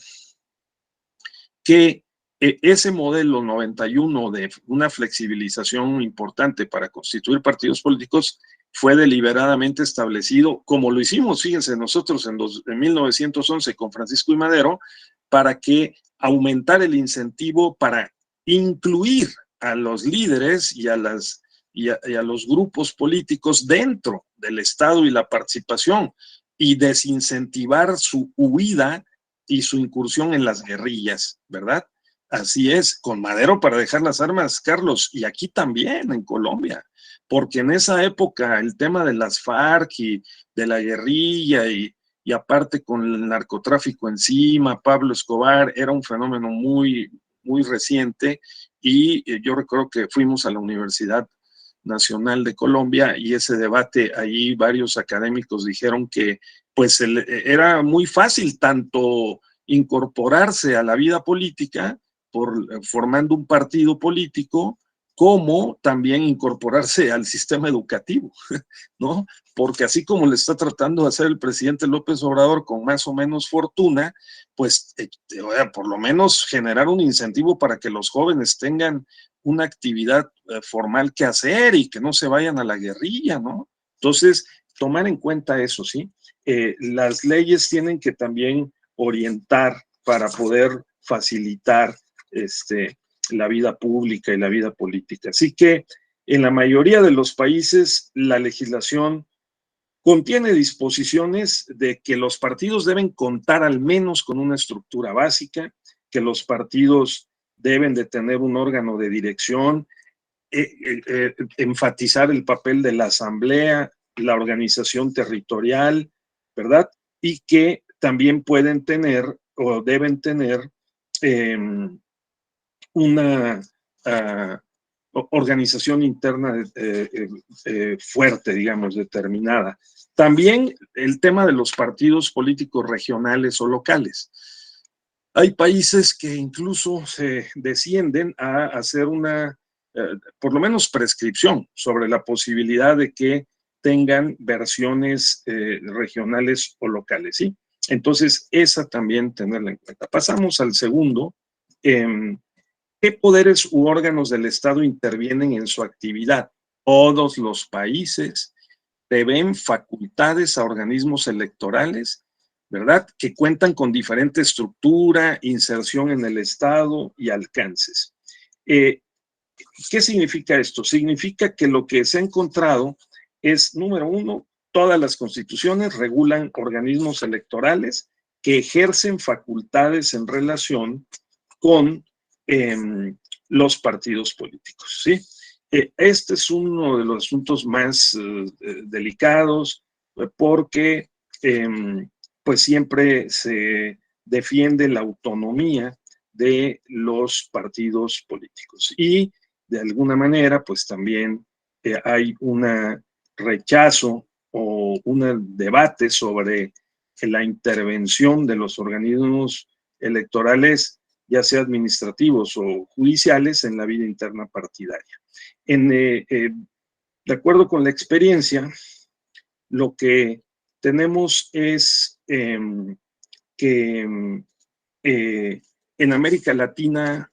que ese modelo 91 de una flexibilización importante para constituir partidos políticos fue deliberadamente establecido, como lo hicimos, fíjense, nosotros en 1911 con Francisco I. Madero, para que aumentar el incentivo para incluir a los líderes y a los grupos políticos dentro del Estado y la participación, y desincentivar su huida y su incursión en las guerrillas, ¿verdad? Así es, con Madero para dejar las armas, Carlos, y aquí también en Colombia, porque en esa época el tema de las FARC y de la guerrilla y aparte con el narcotráfico encima, Pablo Escobar, era un fenómeno muy, muy reciente, y yo recuerdo que fuimos a la Universidad Nacional de Colombia y ese debate, allí varios académicos dijeron que pues era muy fácil tanto incorporarse a la vida política formando un partido político, como también incorporarse al sistema educativo, ¿no? Porque así como le está tratando de hacer el presidente López Obrador con más o menos fortuna, pues por lo menos generar un incentivo para que los jóvenes tengan una actividad formal que hacer y que no se vayan a la guerrilla, ¿no? Entonces, tomar en cuenta eso, ¿sí? Las leyes tienen que también orientar para poder facilitar la vida pública y la vida política. Así que en la mayoría de los países la legislación contiene disposiciones de que los partidos deben contar al menos con una estructura básica, que los partidos deben de tener un órgano de dirección, enfatizar el papel de la asamblea, la organización territorial, ¿verdad? Y que también pueden tener o deben tener una organización interna fuerte, digamos, determinada. También el tema de los partidos políticos regionales o locales. Hay países que incluso se descienden a hacer una, por lo menos prescripción sobre la posibilidad de que tengan versiones regionales o locales, ¿sí? Entonces, esa también tenerla en cuenta. Pasamos al segundo. ¿Qué poderes u órganos del Estado intervienen en su actividad? Todos los países prevén facultades a organismos electorales, ¿verdad? Que cuentan con diferente estructura, inserción en el Estado y alcances. ¿Qué significa esto? Significa que lo que se ha encontrado es, número uno, todas las constituciones regulan organismos electorales que ejercen facultades en relación con los partidos políticos, ¿sí? Este es uno de los asuntos más delicados porque pues siempre se defiende la autonomía de los partidos políticos y de alguna manera pues también hay un rechazo o un debate sobre la intervención de los organismos electorales, ya sea administrativos o judiciales, en la vida interna partidaria. De acuerdo con la experiencia, lo que tenemos es que en América Latina,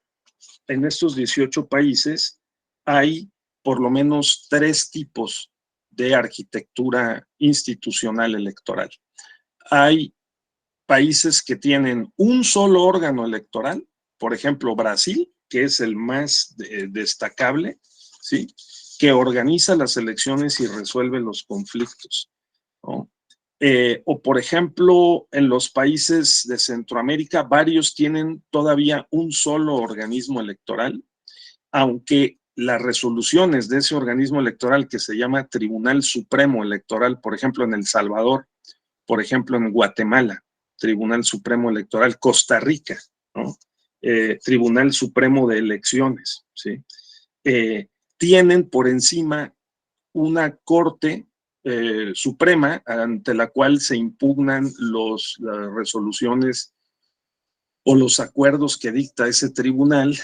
en estos 18 países, hay por lo menos 3 tipos de arquitectura institucional electoral. Hay países que tienen un solo órgano electoral, por ejemplo, Brasil, que es el más destacable, ¿sí? Que organiza las elecciones y resuelve los conflictos, ¿no? O, por ejemplo, en los países de Centroamérica, varios tienen todavía un solo organismo electoral, aunque las resoluciones de ese organismo electoral, que se llama Tribunal Supremo Electoral, por ejemplo, en El Salvador, por ejemplo, en Guatemala, Tribunal Supremo Electoral, Costa Rica, ¿no? Tribunal Supremo de Elecciones, ¿sí? Tienen por encima una Corte Suprema ante la cual se impugnan las resoluciones o los acuerdos que dicta ese Tribunal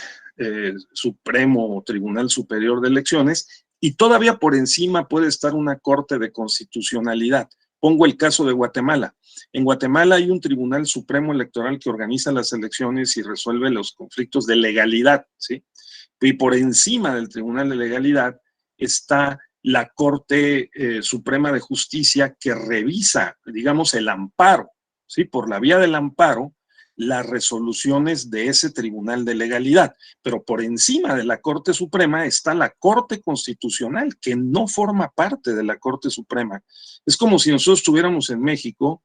Supremo o Tribunal Superior de Elecciones, y todavía por encima puede estar una Corte de Constitucionalidad. Pongo el caso de Guatemala. En Guatemala hay un Tribunal Supremo Electoral que organiza las elecciones y resuelve los conflictos de legalidad, ¿sí? Y por encima del Tribunal de Legalidad está la Corte Suprema de Justicia, que revisa, digamos, el amparo, ¿sí? Por la vía del amparo, las resoluciones de ese Tribunal de Legalidad. Pero por encima de la Corte Suprema está la Corte Constitucional, que no forma parte de la Corte Suprema. Es como si nosotros tuviéramos en México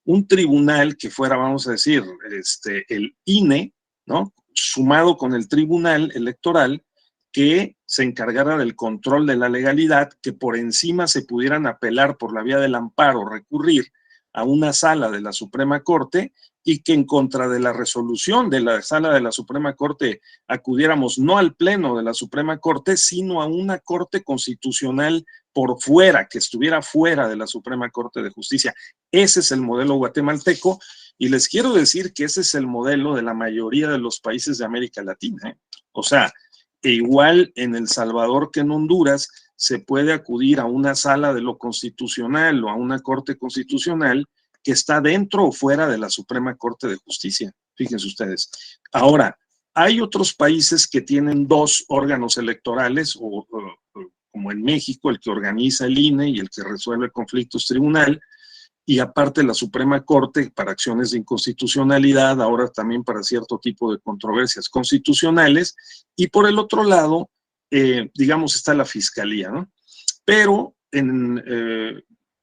un tribunal que fuera, vamos a decir, el INE, ¿no? Sumado con el Tribunal Electoral, que se encargara del control de la legalidad, que por encima se pudieran apelar por la vía del amparo, recurrir a una sala de la Suprema Corte, y que en contra de la resolución de la sala de la Suprema Corte acudiéramos no al pleno de la Suprema Corte, sino a una Corte Constitucional por fuera, que estuviera fuera de la Suprema Corte de Justicia. Ese es el modelo guatemalteco, y les quiero decir que ese es el modelo de la mayoría de los países de América Latina, ¿eh? O sea, e igual en El Salvador que en Honduras se puede acudir a una sala de lo constitucional o a una corte constitucional que está dentro o fuera de la Suprema Corte de Justicia. Fíjense ustedes. Ahora, hay otros países que tienen dos órganos electorales, como en México, el que organiza el INE y el que resuelve conflictos tribunal, y aparte la Suprema Corte para acciones de inconstitucionalidad, ahora también para cierto tipo de controversias constitucionales, y por el otro lado, digamos, está la Fiscalía, ¿no? Pero en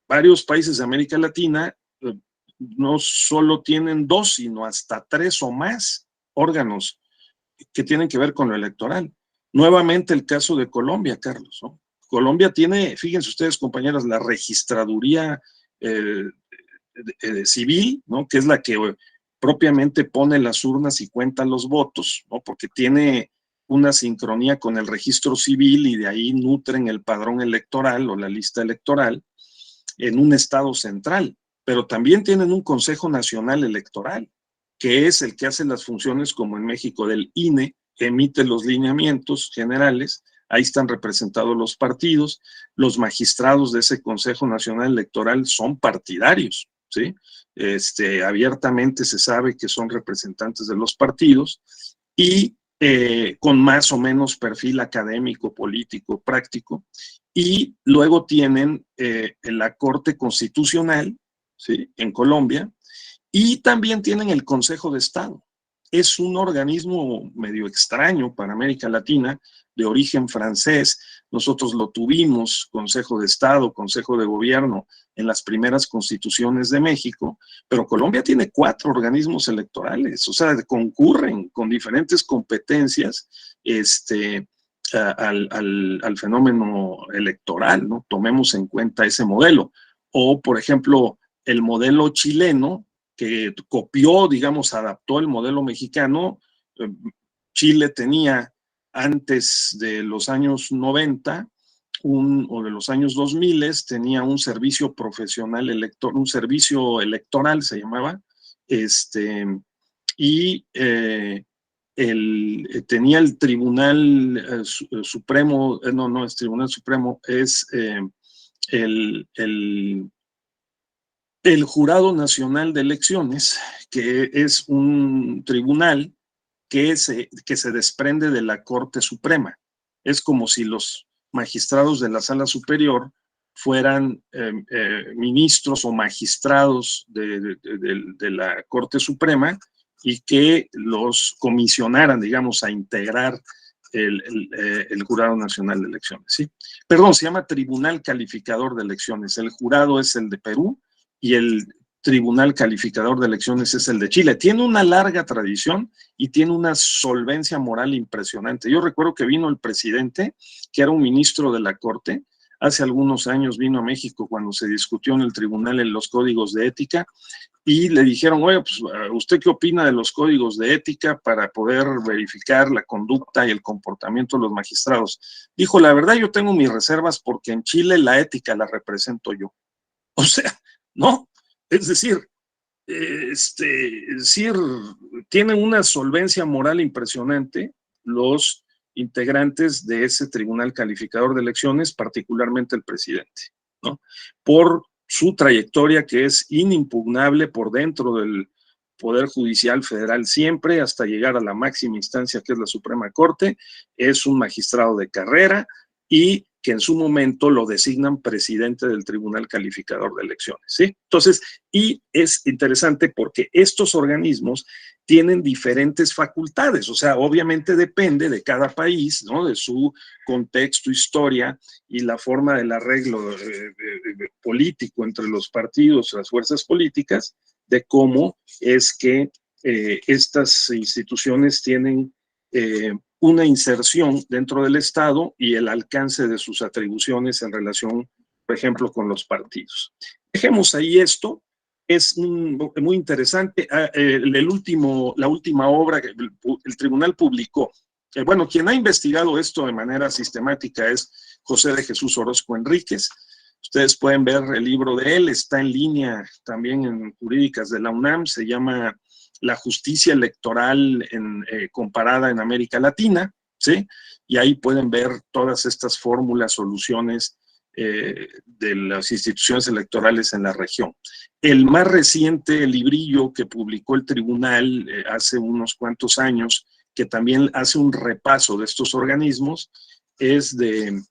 varios países de América Latina no solo tienen dos, sino hasta tres o más órganos que tienen que ver con lo electoral. Nuevamente el caso de Colombia, Carlos, ¿no? Colombia tiene, fíjense ustedes, compañeras, la registraduría civil, ¿no? Que es la que propiamente pone las urnas y cuenta los votos, ¿no? Porque tiene una sincronía con el registro civil y de ahí nutren el padrón electoral o la lista electoral en un estado central, pero también tienen un Consejo Nacional Electoral, que es el que hace las funciones como en México del INE, que emite los lineamientos generales, ahí están representados los partidos, los magistrados de ese Consejo Nacional Electoral son partidarios, ¿sí? Abiertamente se sabe que son representantes de los partidos y con más o menos perfil académico, político, práctico, y luego tienen la Corte Constitucional, ¿sí? En Colombia, y también tienen el Consejo de Estado. Es un organismo medio extraño para América Latina, de origen francés. Nosotros lo tuvimos, Consejo de Estado, Consejo de Gobierno, en las primeras constituciones de México, pero Colombia tiene 4 organismos electorales, o sea, concurren con diferentes competencias al fenómeno electoral, ¿no? Tomemos en cuenta ese modelo. O, por ejemplo, el modelo chileno, que copió, digamos, adaptó el modelo mexicano. Chile tenía antes de los años 90 o de los años 2000 tenía un servicio profesional un servicio electoral se llamaba, y tenía el Tribunal Supremo, no es Tribunal Supremo, es el Jurado Nacional de Elecciones, que es un tribunal que se desprende de la Corte Suprema. Es como si los magistrados de la Sala Superior fueran ministros o magistrados de la Corte Suprema y que los comisionaran, digamos, a integrar el Jurado Nacional de Elecciones, ¿sí? Perdón, se llama Tribunal Calificador de Elecciones. El jurado es el de Perú y el Tribunal Calificador de Elecciones es el de Chile. Tiene una larga tradición y tiene una solvencia moral impresionante. Yo recuerdo que vino el presidente, que era un ministro de la Corte, hace algunos años vino a México cuando se discutió en el tribunal en los códigos de ética, y le dijeron, oye, pues, ¿usted qué opina de los códigos de ética para poder verificar la conducta y el comportamiento de los magistrados? Dijo, la verdad, yo tengo mis reservas porque en Chile la ética la represento yo. O sea, ¿no? Es decir, tienen una solvencia moral impresionante los integrantes de ese Tribunal Calificador de Elecciones, particularmente el presidente, ¿no? Por su trayectoria que es inimpugnable por dentro del Poder Judicial Federal siempre, hasta llegar a la máxima instancia que es la Suprema Corte. Es un magistrado de carrera y que en su momento lo designan presidente del Tribunal Calificador de Elecciones, ¿sí? Entonces, y es interesante porque estos organismos tienen diferentes facultades, o sea, obviamente depende de cada país, ¿no? De su contexto, historia y la forma del arreglo político entre los partidos, las fuerzas políticas, de cómo es que estas instituciones tienen una inserción dentro del Estado y el alcance de sus atribuciones en relación, por ejemplo, con los partidos. Dejemos ahí esto. Es muy interesante. La última obra que el tribunal publicó, bueno, quien ha investigado esto de manera sistemática es José de Jesús Orozco Enríquez. Ustedes pueden ver el libro de él, está en línea también en Jurídicas de la UNAM, se llama La justicia electoral comparada en América Latina. ¿sí? Y ahí pueden ver todas estas fórmulas, soluciones de las instituciones electorales en la región. El más reciente librillo que publicó el tribunal hace unos cuantos años, que también hace un repaso de estos organismos, es de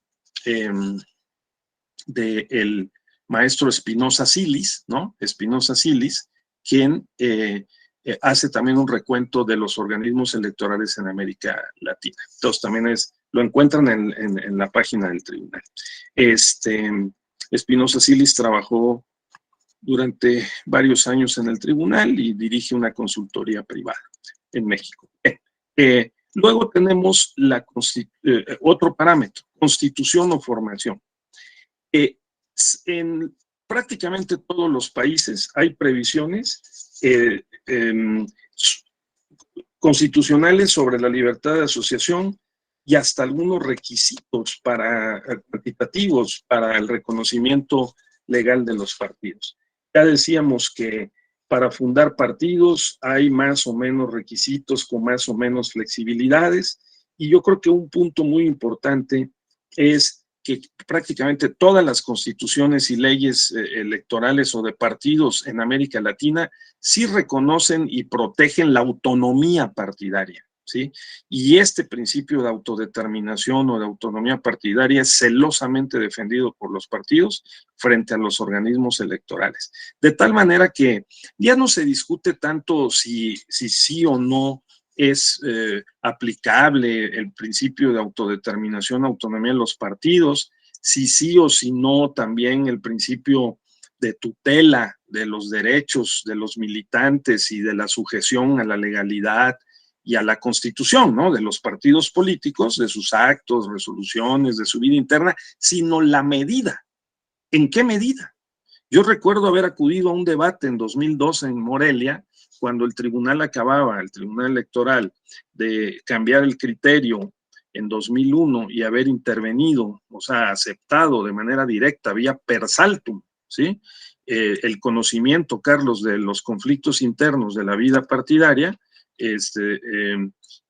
el maestro Espinosa Silis, ¿no? Espinosa Silis, quien hace también un recuento de los organismos electorales en América Latina. Entonces también lo encuentran en la página del tribunal. Espinosa Silis trabajó durante varios años en el tribunal y dirige una consultoría privada en México. Luego tenemos otro parámetro, constitución o formación. En prácticamente todos los países hay previsiones constitucionales sobre la libertad de asociación y hasta algunos requisitos cuantitativos para el reconocimiento legal de los partidos. Ya decíamos que para fundar partidos hay más o menos requisitos con más o menos flexibilidades, y yo creo que un punto muy importante es que prácticamente todas las constituciones y leyes electorales o de partidos en América Latina sí reconocen y protegen la autonomía partidaria, ¿sí? Y este principio de autodeterminación o de autonomía partidaria es celosamente defendido por los partidos frente a los organismos electorales. De tal manera que ya no se discute tanto si sí o no es aplicable el principio de autodeterminación, autonomía de los partidos, si sí o si no también el principio de tutela de los derechos de los militantes y de la sujeción a la legalidad y a la Constitución, ¿no? De los partidos políticos, de sus actos, resoluciones, de su vida interna, sino la medida. ¿En qué medida? Yo recuerdo haber acudido a un debate en 2012 en Morelia, cuando el tribunal electoral, de cambiar el criterio en 2001 y haber intervenido, o sea, aceptado de manera directa, vía per saltum, ¿sí? El conocimiento, Carlos, de los conflictos internos de la vida partidaria,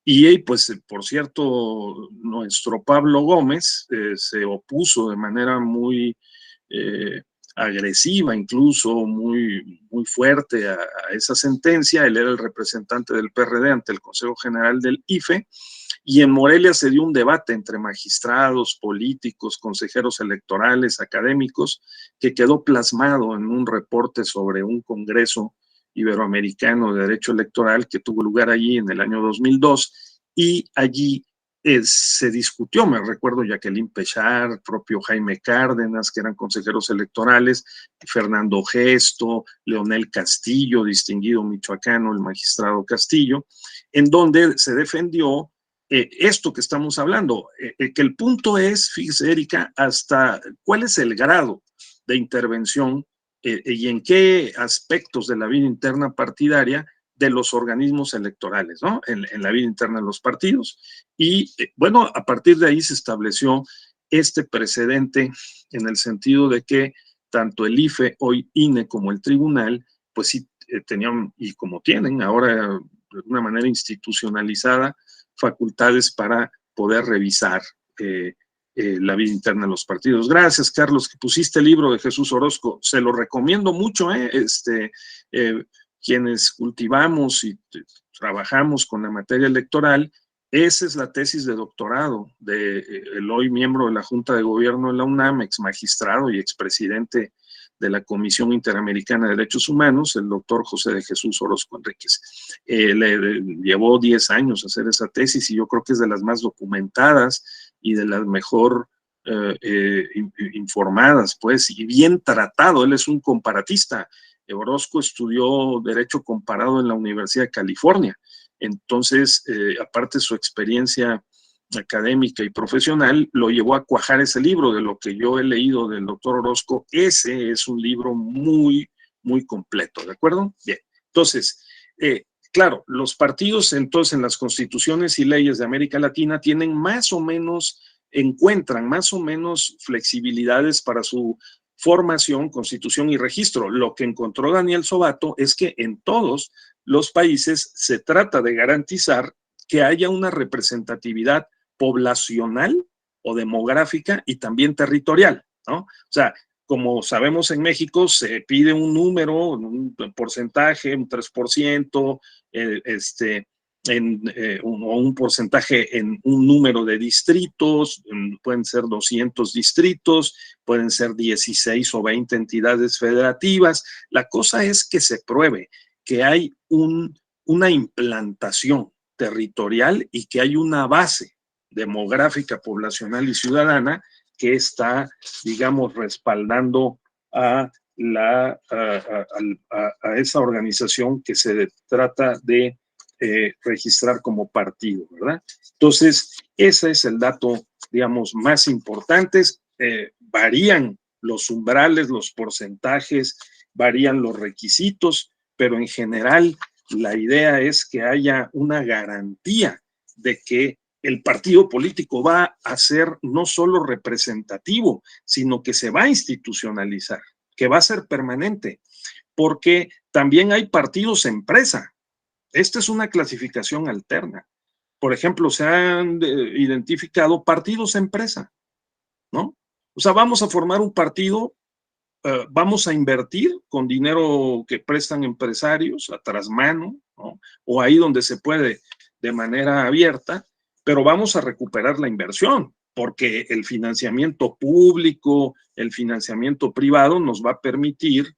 y pues, por cierto, nuestro Pablo Gómez se opuso de manera muy agresiva, incluso muy fuerte a esa sentencia. Él era el representante del PRD ante el Consejo General del IFE, y en Morelia se dio un debate entre magistrados, políticos, consejeros electorales, académicos, que quedó plasmado en un reporte sobre un congreso iberoamericano de derecho electoral que tuvo lugar allí en el año 2002, y allí se discutió, me recuerdo Jacqueline Pechar, propio Jaime Cárdenas, que eran consejeros electorales, Fernando Gesto, Leonel Castillo, distinguido michoacano, el magistrado Castillo, en donde se defendió esto que estamos hablando, que el punto es, fíjese Erika, hasta cuál es el grado de intervención y en qué aspectos de la vida interna partidaria de los organismos electorales, ¿no? En la vida interna de los partidos. Y bueno, a partir de ahí se estableció este precedente en el sentido de que tanto el IFE, hoy INE, como el tribunal, pues sí tenían, y como tienen ahora de una manera institucionalizada, facultades para poder revisar la vida interna de los partidos. Gracias, Carlos, que pusiste el libro de Jesús Orozco. Se lo recomiendo mucho, quienes cultivamos y trabajamos con la materia electoral. Esa es la tesis de doctorado del hoy miembro de la Junta de Gobierno de la UNAM, ex magistrado y expresidente de la Comisión Interamericana de Derechos Humanos, el doctor José de Jesús Orozco Enríquez. Le llevó 10 años hacer esa tesis, y yo creo que es de las más documentadas y de las mejor informadas, pues, y bien tratado. Él es un comparatista. Orozco estudió Derecho Comparado en la Universidad de California. Entonces, aparte su experiencia académica y profesional, lo llevó a cuajar ese libro. De lo que yo he leído del doctor Orozco, ese es un libro muy, muy completo, ¿de acuerdo? Bien, entonces, claro, los partidos entonces en las constituciones y leyes de América Latina tienen encuentran más o menos flexibilidades para su formación, constitución y registro. Lo que encontró Daniel Sobato es que en todos los países se trata de garantizar que haya una representatividad poblacional o demográfica y también territorial, ¿no? O sea, como sabemos en México se pide un número, un porcentaje, un 3%, o un porcentaje en un número de distritos, pueden ser 200 distritos, pueden ser 16 o 20 entidades federativas. La cosa es que se pruebe que hay una implantación territorial y que hay una base demográfica, poblacional y ciudadana que está, digamos, respaldando a esa organización que se trata de registrar como partido, ¿verdad? Entonces, ese es el dato, digamos, más importante. Varían los umbrales, los porcentajes, varían los requisitos, pero en general la idea es que haya una garantía de que el partido político va a ser no solo representativo, sino que se va a institucionalizar, que va a ser permanente, porque también hay partidos empresa. Esta es una clasificación alterna. Por ejemplo, se han identificado partidos empresa, ¿no? O sea, vamos a formar un partido, vamos a invertir con dinero que prestan empresarios a trasmano, ¿no? O ahí donde se puede de manera abierta, pero vamos a recuperar la inversión, porque el financiamiento público, el financiamiento privado nos va a permitir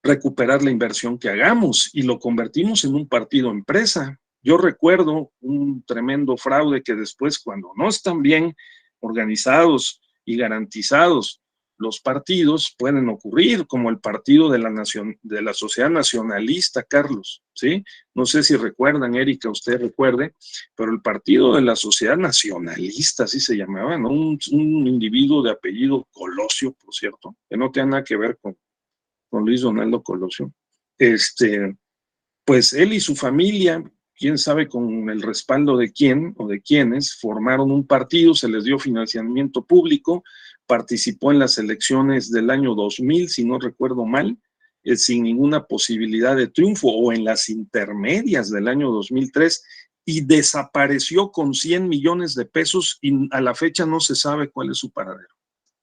recuperar la inversión que hagamos y lo convertimos en un partido empresa. Yo recuerdo un tremendo fraude que después, cuando no están bien organizados y garantizados los partidos, pueden ocurrir, como el partido de la Sociedad Nacionalista, Carlos, ¿sí? No sé si recuerdan, Erika, usted recuerde, pero el partido de la Sociedad Nacionalista, así se llamaba, ¿no? Un individuo de apellido Colosio, por cierto, que no tiene nada que ver con Luis Donaldo Colosio, pues él y su familia, quién sabe con el respaldo de quién o de quiénes, formaron un partido, se les dio financiamiento público, participó en las elecciones del año 2000, si no recuerdo mal, sin ninguna posibilidad de triunfo, o en las intermedias del año 2003, y desapareció con 100 millones de pesos y a la fecha no se sabe cuál es su paradero.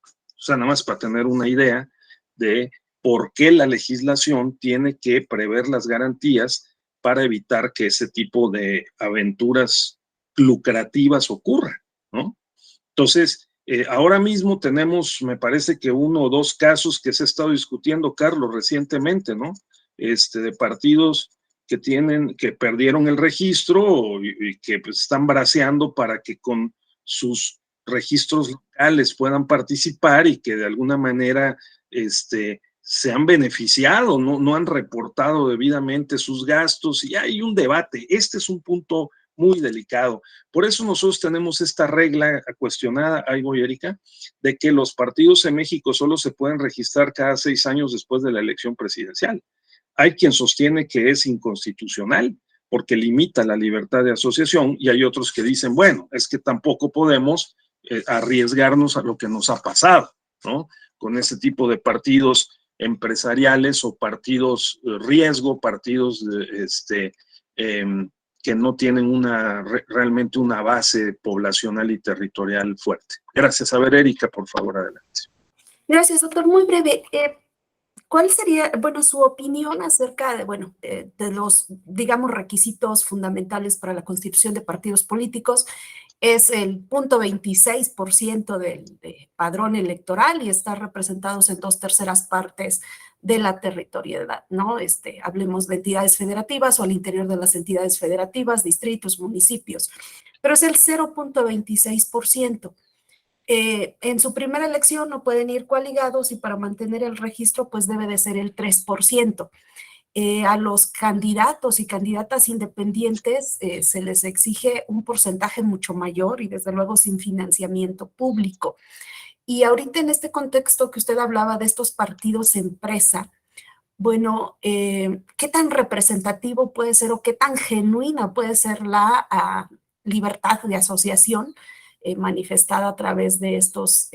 O sea, nada más para tener una idea de por qué la legislación tiene que prever las garantías para evitar que ese tipo de aventuras lucrativas ocurran, ¿no? Entonces, ahora mismo tenemos, me parece que 1 o 2 casos que se ha estado discutiendo, Carlos, recientemente, ¿no? De partidos que perdieron el registro y que pues, están braceando para que con sus registros locales puedan participar y que de alguna manera se han beneficiado, no han reportado debidamente sus gastos y hay un debate. Este es un punto muy delicado. Por eso nosotros tenemos esta regla cuestionada, ahí voy, Erika, de que los partidos en México solo se pueden registrar cada 6 años después de la elección presidencial. Hay quien sostiene que es inconstitucional porque limita la libertad de asociación y hay otros que dicen, bueno, es que tampoco podemos arriesgarnos a lo que nos ha pasado, ¿no? Con ese tipo de partidos empresariales o partidos riesgo, partidos que no tienen realmente una base poblacional y territorial fuerte. Gracias. A ver, Erika, por favor, adelante. Gracias, doctor. Muy breve. ¿Cuál sería, su opinión acerca de los, digamos, requisitos fundamentales para la constitución de partidos políticos? Es el 0.26% del padrón electoral y estar representados en 2/3 partes de la territorialidad, ¿no? Hablemos de entidades federativas o al interior de las entidades federativas, distritos, municipios, pero es el 0.26%. En su primera elección no pueden ir coaligados y para mantener el registro pues debe de ser el 3%. A los candidatos y candidatas independientes se les exige un porcentaje mucho mayor y desde luego sin financiamiento público. Y ahorita en este contexto que usted hablaba de estos partidos empresa, ¿qué tan representativo puede ser o qué tan genuina puede ser la libertad de asociación manifestada a través de estos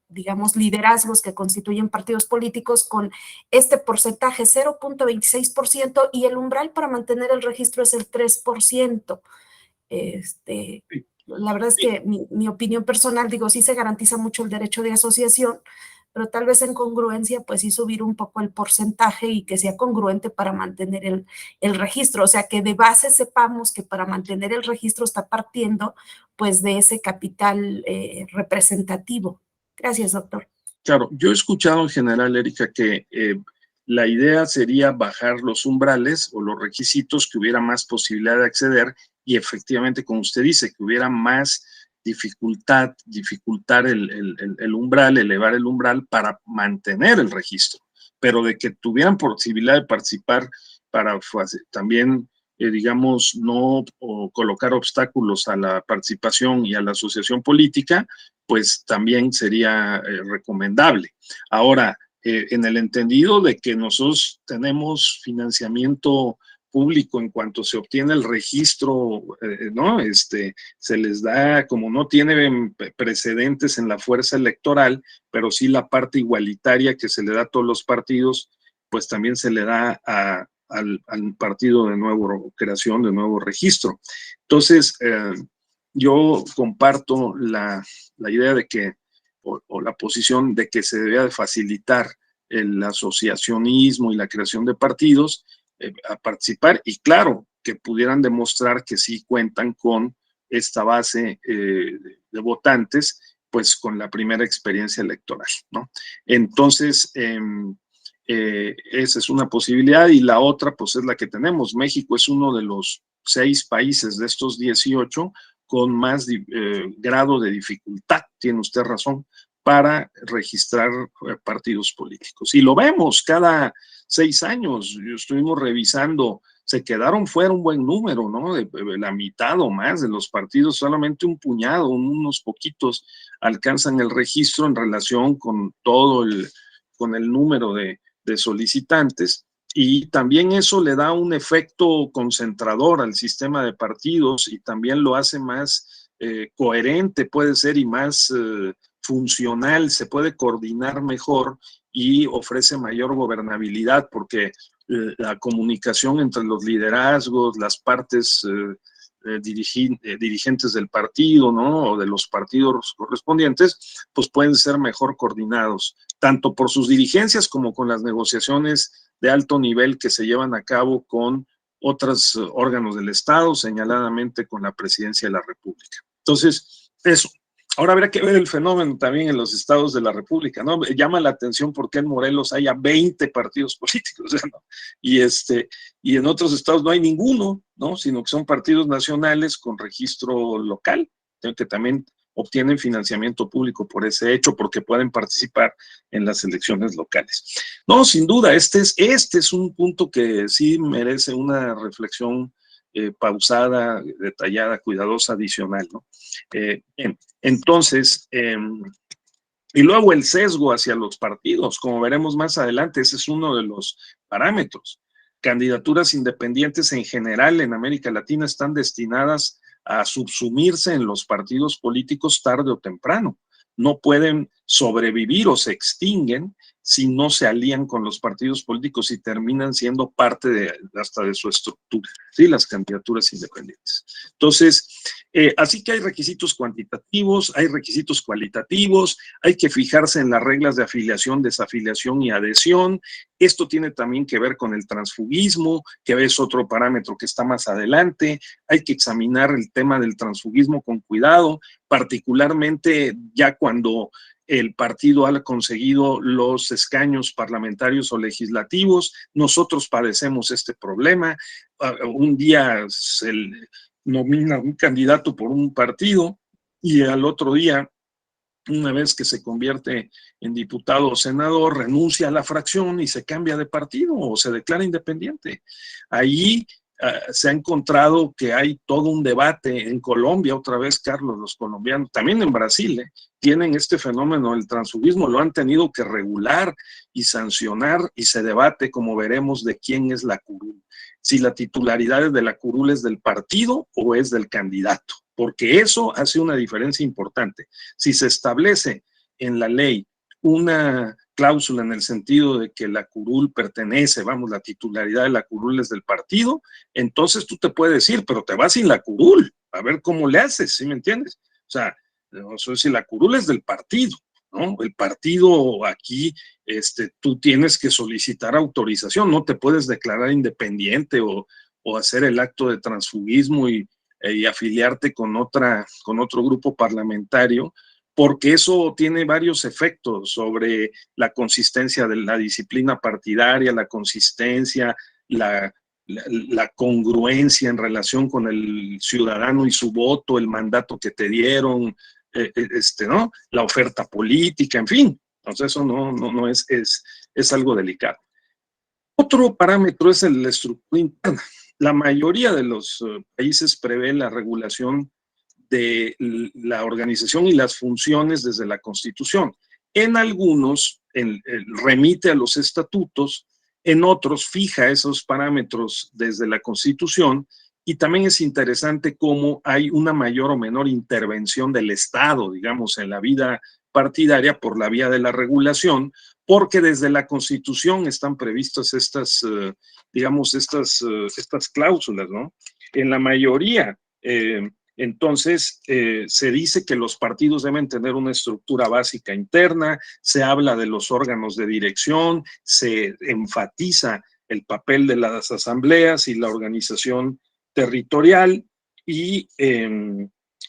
digamos, liderazgos que constituyen partidos políticos con este porcentaje 0.26% y el umbral para mantener el registro es el 3%. La verdad es que mi opinión personal, digo, sí se garantiza mucho el derecho de asociación, pero tal vez en congruencia, pues sí subir un poco el porcentaje y que sea congruente para mantener el registro. O sea, que de base sepamos que para mantener el registro está partiendo, pues, de ese capital representativo. Gracias, doctor. Claro, yo he escuchado en general, Erika, que la idea sería bajar los umbrales o los requisitos, que hubiera más posibilidad de acceder y efectivamente, como usted dice, que hubiera más dificultar el umbral, elevar el umbral para mantener el registro, pero de que tuvieran posibilidad de participar para también, digamos, no colocar obstáculos a la participación y a la asociación política, pues también sería recomendable. Ahora, en el entendido de que nosotros tenemos financiamiento público en cuanto se obtiene el registro, ¿no? Se les da, como no tiene precedentes en la fuerza electoral, pero sí la parte igualitaria que se le da a todos los partidos, pues también se le da al partido de nuevo creación, de nuevo registro. Entonces, yo comparto la idea de que, o la posición de que se debía de facilitar el asociacionismo y la creación de partidos a participar, y claro, que pudieran demostrar que sí cuentan con esta base de votantes, pues con la primera experiencia electoral, ¿no? Entonces, esa es una posibilidad, y la otra, pues es la que tenemos. México es uno de los 6 países de estos 18 con más grado de dificultad, tiene usted razón, para registrar partidos políticos. Y lo vemos cada 6 años, estuvimos revisando, se quedaron fuera un buen número, ¿no? De la mitad o más de los partidos, solamente un puñado, unos poquitos alcanzan el registro en relación con todo con el número de solicitantes. Y también eso le da un efecto concentrador al sistema de partidos y también lo hace más coherente, puede ser, y más funcional, se puede coordinar mejor y ofrece mayor gobernabilidad, porque la comunicación entre los liderazgos, las partes dirigentes del partido, ¿no? O de los partidos correspondientes, pues pueden ser mejor coordinados, tanto por sus dirigencias como con las negociaciones de alto nivel que se llevan a cabo con otros órganos del Estado, señaladamente con la Presidencia de la República. Entonces, eso. Ahora habrá que ver el fenómeno también en los estados de la República, ¿no? Llama la atención por qué en Morelos haya 20 partidos políticos, ¿no? Y en otros estados no hay ninguno, ¿no? Sino que son partidos nacionales con registro local, que también obtienen financiamiento público por ese hecho, porque pueden participar en las elecciones locales. No, sin duda, este es un punto que sí merece una reflexión pausada, detallada, cuidadosa, adicional, ¿no? Entonces, y luego el sesgo hacia los partidos, como veremos más adelante, ese es uno de los parámetros. Candidaturas independientes en general en América Latina están destinadas a subsumirse en los partidos políticos tarde o temprano. No pueden sobrevivir o se extinguen si no se alían con los partidos políticos y terminan siendo parte hasta de su estructura, ¿sí? Las candidaturas independientes. Entonces, así que hay requisitos cuantitativos, hay requisitos cualitativos, hay que fijarse en las reglas de afiliación, desafiliación y adhesión. Esto tiene también que ver con el transfugismo, que es otro parámetro que está más adelante. Hay que examinar el tema del transfugismo con cuidado, particularmente ya cuando el partido ha conseguido los escaños parlamentarios o legislativos. Nosotros padecemos este problema. Un día se nomina un candidato por un partido y al otro día, una vez que se convierte en diputado o senador, renuncia a la fracción y se cambia de partido o se declara independiente. Ahí se ha encontrado que hay todo un debate en Colombia, otra vez, Carlos, los colombianos, también en Brasil, tienen este fenómeno del transfugismo, lo han tenido que regular y sancionar, y se debate, como veremos, de quién es la curul, si la titularidad de la curul es del partido o es del candidato, porque eso hace una diferencia importante. Si se establece en la ley una cláusula en el sentido de que la curul pertenece, vamos, la titularidad de la curul es del partido, entonces tú te puedes ir, pero te vas sin la curul, a ver cómo le haces, ¿sí me entiendes? O sea, no sé si la curul es del partido, ¿no? El partido aquí, tú tienes que solicitar autorización, no te puedes declarar independiente o hacer el acto de transfugismo y afiliarte con otro grupo parlamentario, porque eso tiene varios efectos sobre la consistencia de la disciplina partidaria, la consistencia, la congruencia en relación con el ciudadano y su voto, el mandato que te dieron, ¿no? La oferta política, en fin. Entonces eso no es algo delicado. Otro parámetro es la estructura interna. La mayoría de los países prevé la regulación de la organización y las funciones desde la Constitución. En algunos remite a los estatutos, en otros fija esos parámetros desde la Constitución, y también es interesante cómo hay una mayor o menor intervención del Estado, digamos, en la vida partidaria por la vía de la regulación, porque desde la Constitución están previstas estas cláusulas, ¿no? En la mayoría, entonces, se dice que los partidos deben tener una estructura básica interna, se habla de los órganos de dirección, se enfatiza el papel de las asambleas y la organización territorial, y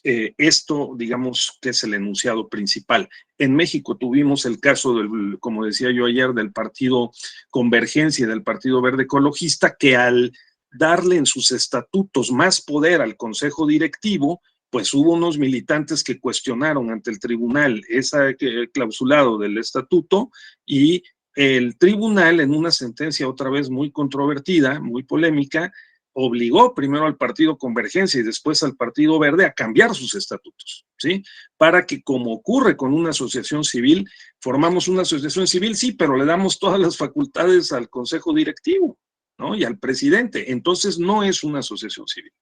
esto, digamos, que es el enunciado principal. En México tuvimos el caso como decía yo ayer, del Partido Convergencia y del Partido Verde Ecologista, que al darle en sus estatutos más poder al Consejo Directivo, pues hubo unos militantes que cuestionaron ante el tribunal ese clausulado del estatuto, y el tribunal, en una sentencia otra vez muy controvertida, muy polémica, obligó primero al Partido Convergencia y después al Partido Verde a cambiar sus estatutos, ¿sí? Para que, como ocurre con una asociación civil, formamos una asociación civil, sí, pero le damos todas las facultades al Consejo Directivo, ¿no? Y al presidente. Entonces no es una asociación civil,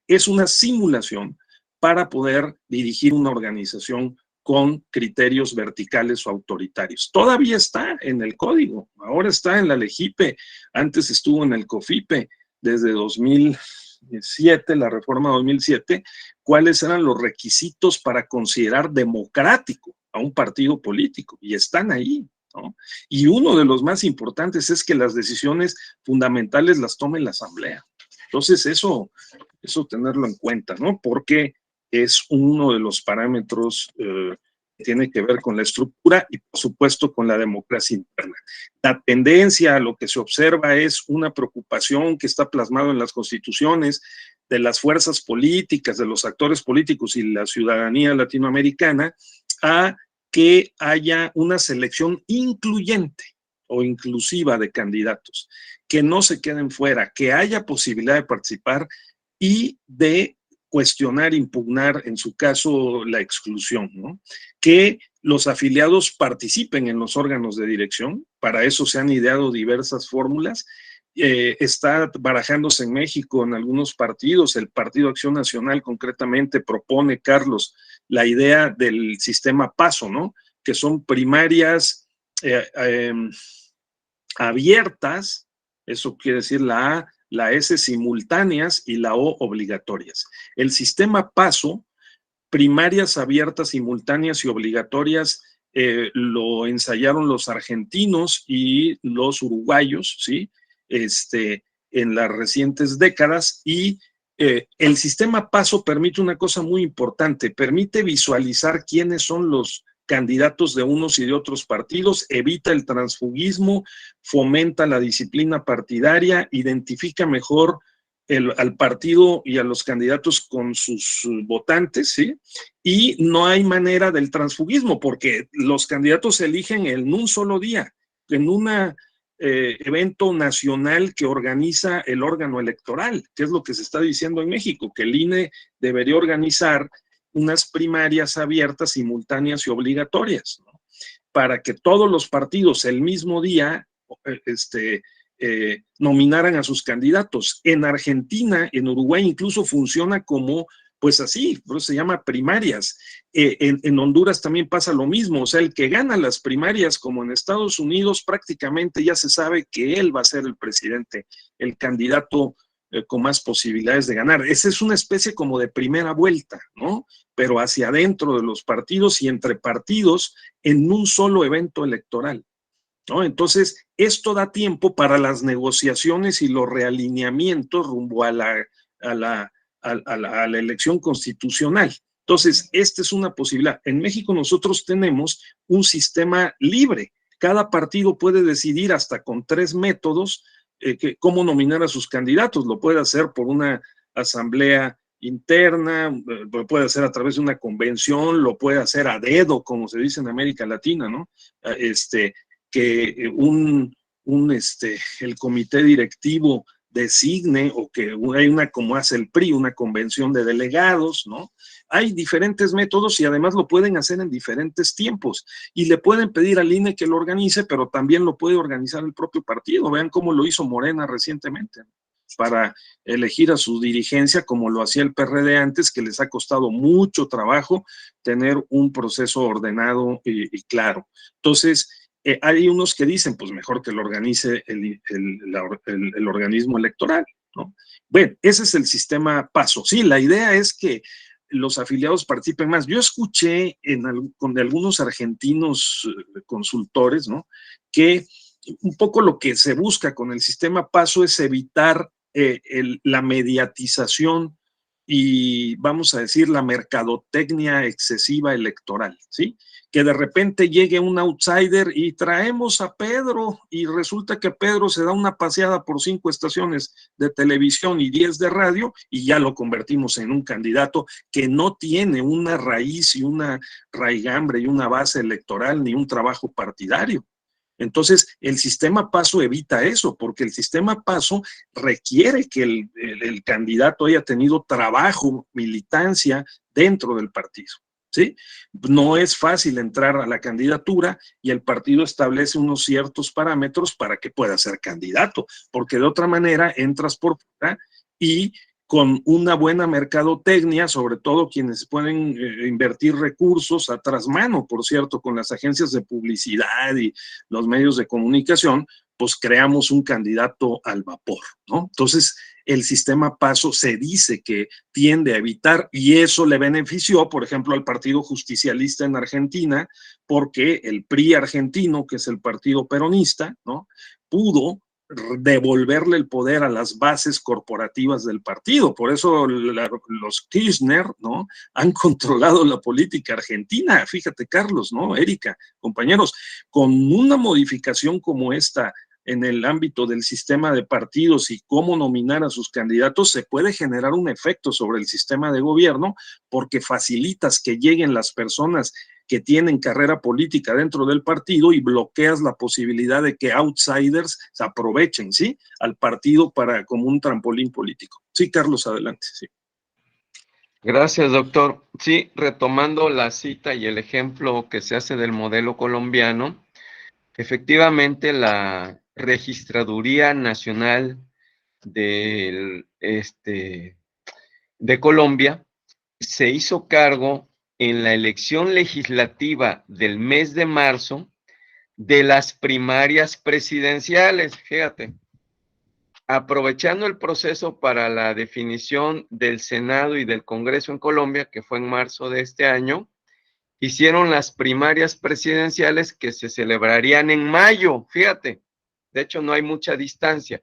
es una simulación para poder dirigir una organización con criterios verticales o autoritarios. Todavía está en el código, ahora está en la LEGIPE, antes estuvo en el COFIPE desde 2007, la reforma 2007, cuáles eran los requisitos para considerar democrático a un partido político, y están ahí, ¿no? Y uno de los más importantes es que las decisiones fundamentales las tome la Asamblea. Entonces eso tenerlo en cuenta, ¿no? Porque es uno de los parámetros que tiene que ver con la estructura y, por supuesto, con la democracia interna. La tendencia a lo que se observa es una preocupación que está plasmado en las constituciones de las fuerzas políticas, de los actores políticos y la ciudadanía latinoamericana, a que haya una selección incluyente o inclusiva de candidatos, que no se queden fuera, que haya posibilidad de participar y de cuestionar, impugnar, en su caso, la exclusión, ¿no? Que los afiliados participen en los órganos de dirección, para eso se han ideado diversas fórmulas. Está barajándose en México en algunos partidos, el Partido Acción Nacional concretamente propone, Carlos, la idea del sistema PASO, ¿no? Que son primarias abiertas, eso quiere decir la A, la S simultáneas y la O obligatorias. El sistema PASO, primarias abiertas, simultáneas y obligatorias, lo ensayaron los argentinos y los uruguayos, ¿sí? En las recientes décadas, y el sistema PASO permite una cosa muy importante, permite visualizar quiénes son los candidatos de unos y de otros partidos, evita el transfugismo, fomenta la disciplina partidaria, identifica mejor al partido y a los candidatos con sus votantes, ¿sí? Y no hay manera del transfugismo, porque los candidatos se eligen en un solo día, en un evento nacional que organiza el órgano electoral, que es lo que se está diciendo en México, que el INE debería organizar unas primarias abiertas, simultáneas y obligatorias, ¿no? Para que todos los partidos el mismo día nominaran a sus candidatos. En Argentina, en Uruguay incluso funciona como Pues así, por eso se llama primarias. En Honduras también pasa lo mismo, o sea, el que gana las primarias, como en Estados Unidos, prácticamente ya se sabe que él va a ser el presidente, el candidato con más posibilidades de ganar. Esa es una especie como de primera vuelta, ¿no? Pero hacia adentro de los partidos y entre partidos en un solo evento electoral, ¿no? Entonces, esto da tiempo para las negociaciones y los realineamientos rumbo a la elección constitucional. Entonces, esta es una posibilidad. En México nosotros tenemos un sistema libre. Cada partido puede decidir hasta con 3 métodos cómo nominar a sus candidatos. Lo puede hacer por una asamblea interna, lo puede hacer a través de una convención, lo puede hacer a dedo, como se dice en América Latina, ¿no? Que el comité directivo designe, o que hay una, como hace el PRI, una convención de delegados, ¿no? Hay diferentes métodos y además lo pueden hacer en diferentes tiempos y le pueden pedir al INE que lo organice, pero también lo puede organizar el propio partido. Vean cómo lo hizo Morena recientemente para elegir a su dirigencia, como lo hacía el PRD antes, que les ha costado mucho trabajo tener un proceso ordenado y claro. Entonces, hay unos que dicen, pues mejor que lo organice el organismo electoral, ¿no? Bueno, ese es el sistema PASO. Sí, la idea es que los afiliados participen más. Yo escuché de algunos argentinos consultores, ¿no? Que un poco lo que se busca con el sistema PASO es evitar la mediatización y, vamos a decir, la mercadotecnia excesiva electoral, ¿sí? Que de repente llegue un outsider y traemos a Pedro y resulta que Pedro se da una paseada por 5 estaciones de televisión y 10 de radio y ya lo convertimos en un candidato que no tiene una raíz y una raigambre y una base electoral ni un trabajo partidario. Entonces, el sistema PASO evita eso, porque el sistema PASO requiere que el candidato haya tenido trabajo, militancia dentro del partido, ¿sí? No es fácil entrar a la candidatura y el partido establece unos ciertos parámetros para que pueda ser candidato, porque de otra manera entras por fuera y con una buena mercadotecnia, sobre todo quienes pueden invertir recursos a trasmano, por cierto, con las agencias de publicidad y los medios de comunicación, pues creamos un candidato al vapor, ¿no? Entonces, el sistema PASO se dice que tiende a evitar, y eso le benefició, por ejemplo, al Partido Justicialista en Argentina, porque el PRI argentino, que es el partido peronista, ¿no? Pudo devolverle el poder a las bases corporativas del partido. Por eso los Kirchner, ¿no? Han controlado la política argentina. Fíjate, Carlos, ¿no? Erika, compañeros, con una modificación como esta en el ámbito del sistema de partidos y cómo nominar a sus candidatos, se puede generar un efecto sobre el sistema de gobierno porque facilitas que lleguen las personas que tienen carrera política dentro del partido y bloqueas la posibilidad de que outsiders se aprovechen, ¿sí? Al partido como un trampolín político. Sí, Carlos, adelante, sí. Gracias, doctor. Sí, retomando la cita y el ejemplo que se hace del modelo colombiano, efectivamente la Registraduría Nacional de Colombia se hizo cargo en la elección legislativa del mes de marzo de las primarias presidenciales, fíjate, aprovechando el proceso para la definición del Senado y del Congreso en Colombia, que fue en marzo de este año, hicieron las primarias presidenciales que se celebrarían en mayo, fíjate, de hecho no hay mucha distancia.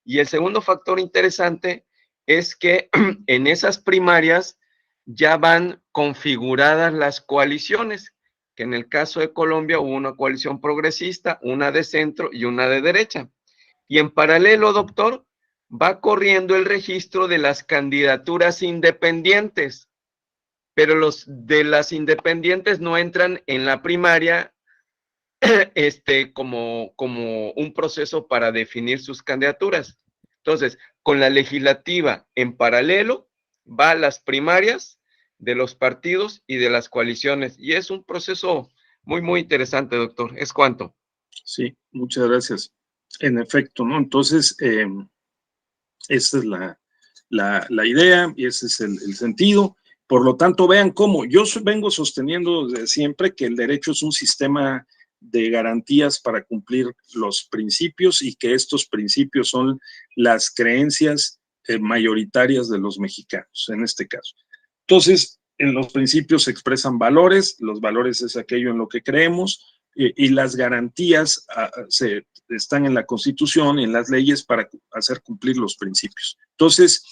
Y el segundo factor interesante es que en esas primarias ya van configuradas las coaliciones, que en el caso de Colombia hubo una coalición progresista, una de centro y una de derecha. Y en paralelo, doctor, va corriendo el registro de las candidaturas independientes, pero los de las independientes no entran en la primaria como un proceso para definir sus candidaturas. Entonces, con la legislativa en paralelo, va a las primarias de los partidos y de las coaliciones. Y es un proceso muy, muy interesante, doctor. ¿Es cuánto? Sí, muchas gracias. En efecto, ¿no? Entonces, esa es la idea y ese es el sentido. Por lo tanto, vean cómo yo vengo sosteniendo desde siempre que el derecho es un sistema de garantías para cumplir los principios y que estos principios son las creencias mayoritarias de los mexicanos, en este caso. Entonces, en los principios se expresan valores, los valores es aquello en lo que creemos, y las garantías están en la Constitución y en las leyes para hacer cumplir los principios. Entonces,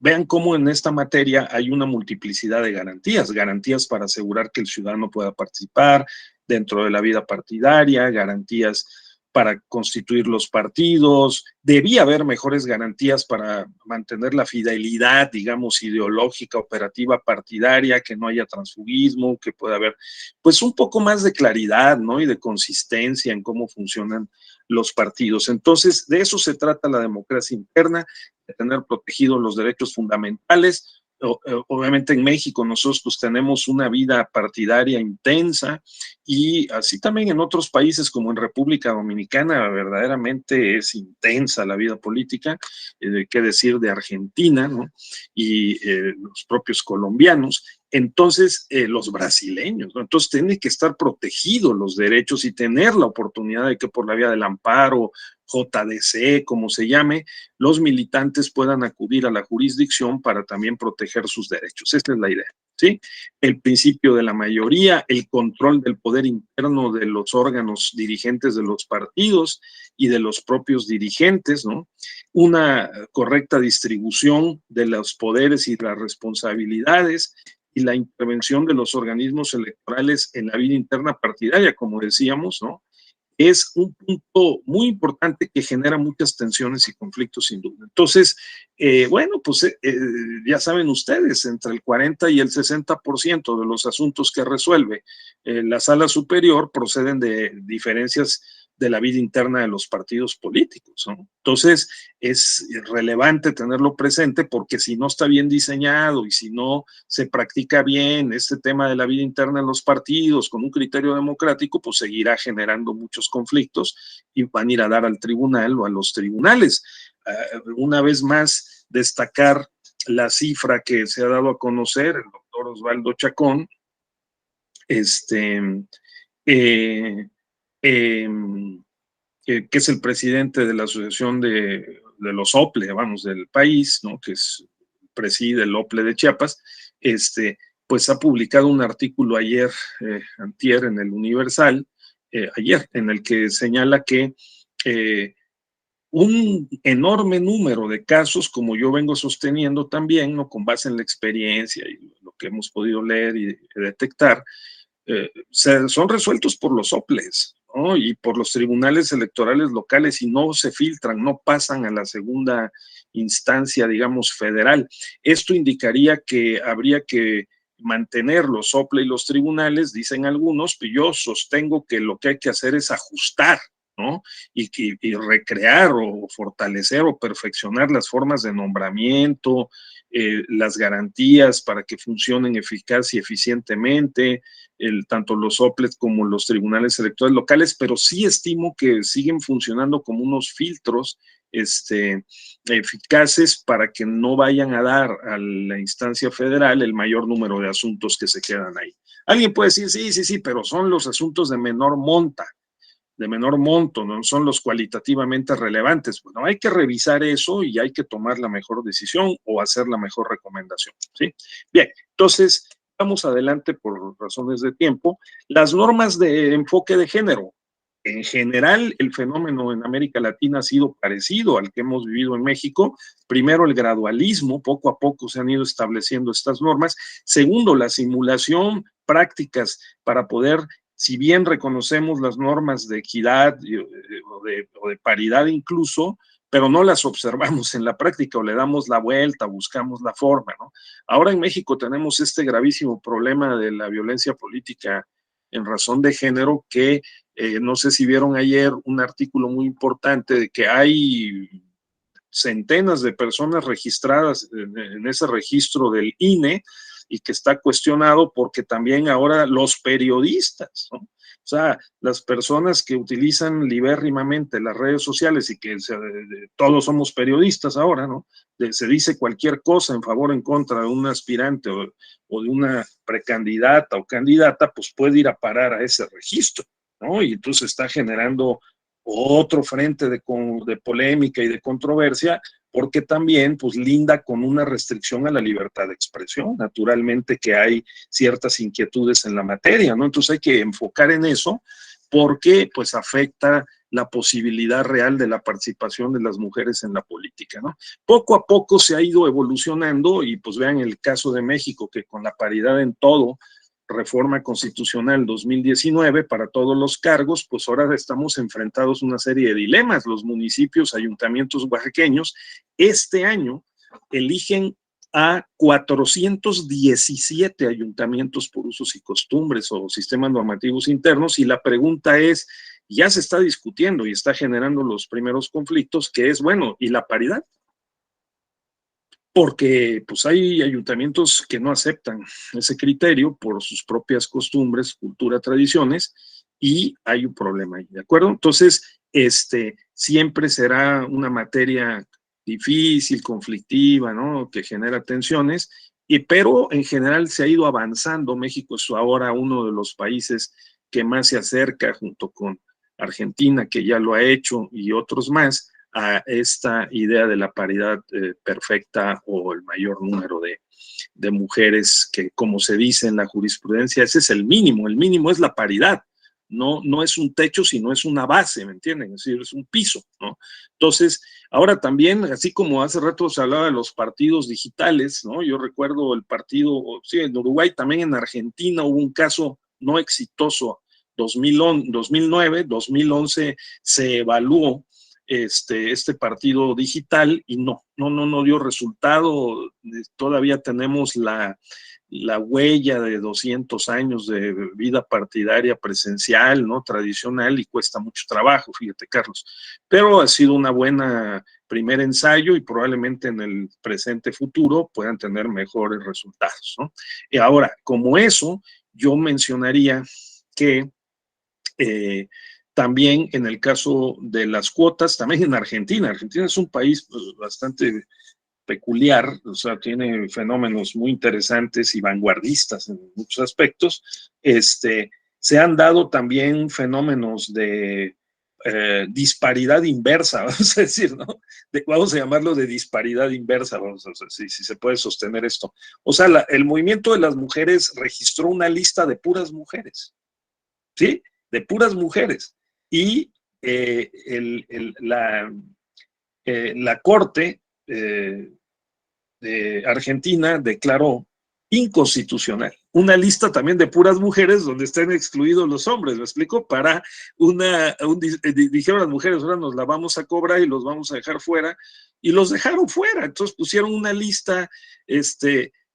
vean cómo en esta materia hay una multiplicidad de garantías, garantías para asegurar que el ciudadano pueda participar dentro de la vida partidaria, garantías para constituir los partidos, debía haber mejores garantías para mantener la fidelidad, digamos, ideológica, operativa, partidaria, que no haya transfugismo, que pueda haber, pues, un poco más de claridad, ¿no? Y de consistencia en cómo funcionan los partidos. Entonces, de eso se trata la democracia interna, de tener protegidos los derechos fundamentales. Obviamente en México nosotros tenemos una vida partidaria intensa y así también en otros países como en República Dominicana verdaderamente es intensa la vida política, qué decir de Argentina, ¿no? Y los propios colombianos. Entonces, los brasileños, ¿no? Entonces, tienen que estar protegidos los derechos y tener la oportunidad de que por la vía del amparo, JDC, como se llame, los militantes puedan acudir a la jurisdicción para también proteger sus derechos. Esta es la idea, ¿sí? El principio de la mayoría, el control del poder interno de los órganos dirigentes de los partidos y de los propios dirigentes, ¿no? Una correcta distribución de los poderes y las responsabilidades, y la intervención de los organismos electorales en la vida interna partidaria, como decíamos, ¿no? Es un punto muy importante que genera muchas tensiones y conflictos sin duda. Entonces, bueno, pues ya saben ustedes, entre el 40 y el 60% de los asuntos que resuelve la Sala Superior proceden de diferencias de la vida interna de los partidos políticos, ¿no? Entonces, es relevante tenerlo presente porque si no está bien diseñado y si no se practica bien este tema de la vida interna de los partidos con un criterio democrático, pues seguirá generando muchos conflictos y van a ir a dar al tribunal o a los tribunales. Una vez más, destacar la cifra que se ha dado a conocer, el doctor Osvaldo Chacón, que es el presidente de la Asociación de los OPLE, vamos, del país, ¿no? Que preside el OPLE de Chiapas, pues ha publicado un artículo ayer, antier, en el Universal, ayer, en el que señala que un enorme número de casos, como yo vengo sosteniendo también, ¿no? Con base en la experiencia y lo que hemos podido leer y detectar, son resueltos por los OPLES, ¿no? Y por los tribunales electorales locales y no se filtran, no pasan a la segunda instancia, digamos, federal. Esto indicaría que habría que mantener los OPLE y los tribunales, dicen algunos, pero yo sostengo que lo que hay que hacer es ajustar, ¿no? Y recrear o fortalecer o perfeccionar las formas de nombramiento, las garantías para que funcionen eficaz y eficientemente, tanto los OPLES como los tribunales electorales locales, pero sí estimo que siguen funcionando como unos filtros eficaces para que no vayan a dar a la instancia federal el mayor número de asuntos que se quedan ahí. Alguien puede decir, sí, pero son los asuntos de menor monto, no son los cualitativamente relevantes. Bueno, hay que revisar eso y hay que tomar la mejor decisión o hacer la mejor recomendación, ¿sí? Bien, entonces, vamos adelante por razones de tiempo. Las normas de enfoque de género. En general, el fenómeno en América Latina ha sido parecido al que hemos vivido en México. Primero, el gradualismo, poco a poco se han ido estableciendo estas normas. Segundo, la simulación, prácticas para poder, si bien reconocemos las normas de equidad o de paridad incluso, pero no las observamos en la práctica o le damos la vuelta, buscamos la forma, ¿no? Ahora en México tenemos este gravísimo problema de la violencia política en razón de género que no sé si vieron ayer un artículo muy importante de que hay centenas de personas registradas en ese registro del INE y que está cuestionado porque también ahora los periodistas, ¿no? O sea, las personas que utilizan libérrimamente las redes sociales y que todos somos periodistas ahora, ¿no? Se dice cualquier cosa en favor o en contra de un aspirante o de una precandidata o candidata, pues puede ir a parar a ese registro, ¿no? Y entonces está generando otro frente de polémica y de controversia, porque también pues linda con una restricción a la libertad de expresión. Naturalmente que hay ciertas inquietudes en la materia, ¿no? Entonces hay que enfocar en eso porque pues afecta la posibilidad real de la participación de las mujeres en la política, ¿no? Poco a poco se ha ido evolucionando y pues vean el caso de México, que con la paridad en todo, reforma constitucional 2019 para todos los cargos, pues ahora estamos enfrentados a una serie de dilemas. Los municipios, ayuntamientos oaxaqueños, este año eligen a 417 ayuntamientos por usos y costumbres o sistemas normativos internos, y la pregunta es, ya se está discutiendo y está generando los primeros conflictos, que es, bueno, ¿y la paridad? Porque pues hay ayuntamientos que no aceptan ese criterio por sus propias costumbres, cultura, tradiciones, y hay un problema ahí, ¿de acuerdo? Entonces, siempre será una materia difícil, conflictiva, ¿no? Que genera tensiones, pero en general se ha ido avanzando. México es ahora uno de los países que más se acerca, junto con Argentina, que ya lo ha hecho, y otros más, a esta idea de la paridad perfecta o el mayor número de mujeres, que como se dice en la jurisprudencia, ese es el mínimo es la paridad, no es un techo, sino es una base, ¿me entienden? Es decir, es un piso, ¿no? Entonces, ahora también, así como hace rato se hablaba de los partidos digitales, ¿no? Yo recuerdo el partido, sí, en Uruguay, también en Argentina hubo un caso no exitoso, 2009, 2011 se evaluó este partido digital y no dio resultado. Todavía tenemos la huella de 200 años de vida partidaria presencial, ¿no? Tradicional, y cuesta mucho trabajo, fíjate, Carlos. Pero ha sido una buena primer ensayo y probablemente en el presente futuro puedan tener mejores resultados, ¿no? Y ahora, como eso, yo mencionaría que también en el caso de las cuotas, también en Argentina es un país pues, bastante peculiar, o sea, tiene fenómenos muy interesantes y vanguardistas en muchos aspectos. Se han dado también fenómenos de disparidad inversa, vamos a decir, ¿no? Vamos a llamarlo de disparidad inversa, vamos a ver si se puede sostener esto. O sea, el movimiento de las mujeres registró una lista de puras mujeres, ¿sí? De puras mujeres. Y la Corte de Argentina declaró inconstitucional una lista también de puras mujeres donde están excluidos los hombres, ¿me explico? Para dijeron las mujeres, ahora nos la vamos a cobrar y los vamos a dejar fuera, y los dejaron fuera. Entonces pusieron una lista,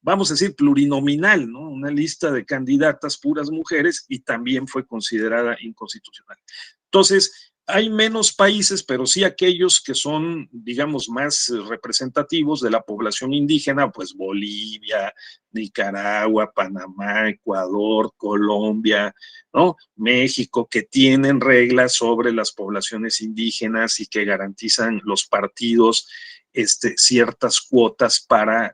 vamos a decir, plurinominal, ¿no? Una lista de candidatas puras mujeres, y también fue considerada inconstitucional. Entonces, hay menos países, pero sí aquellos que son, digamos, más representativos de la población indígena, pues Bolivia, Nicaragua, Panamá, Ecuador, Colombia, ¿no? México, que tienen reglas sobre las poblaciones indígenas y que garantizan los partidos ciertas cuotas para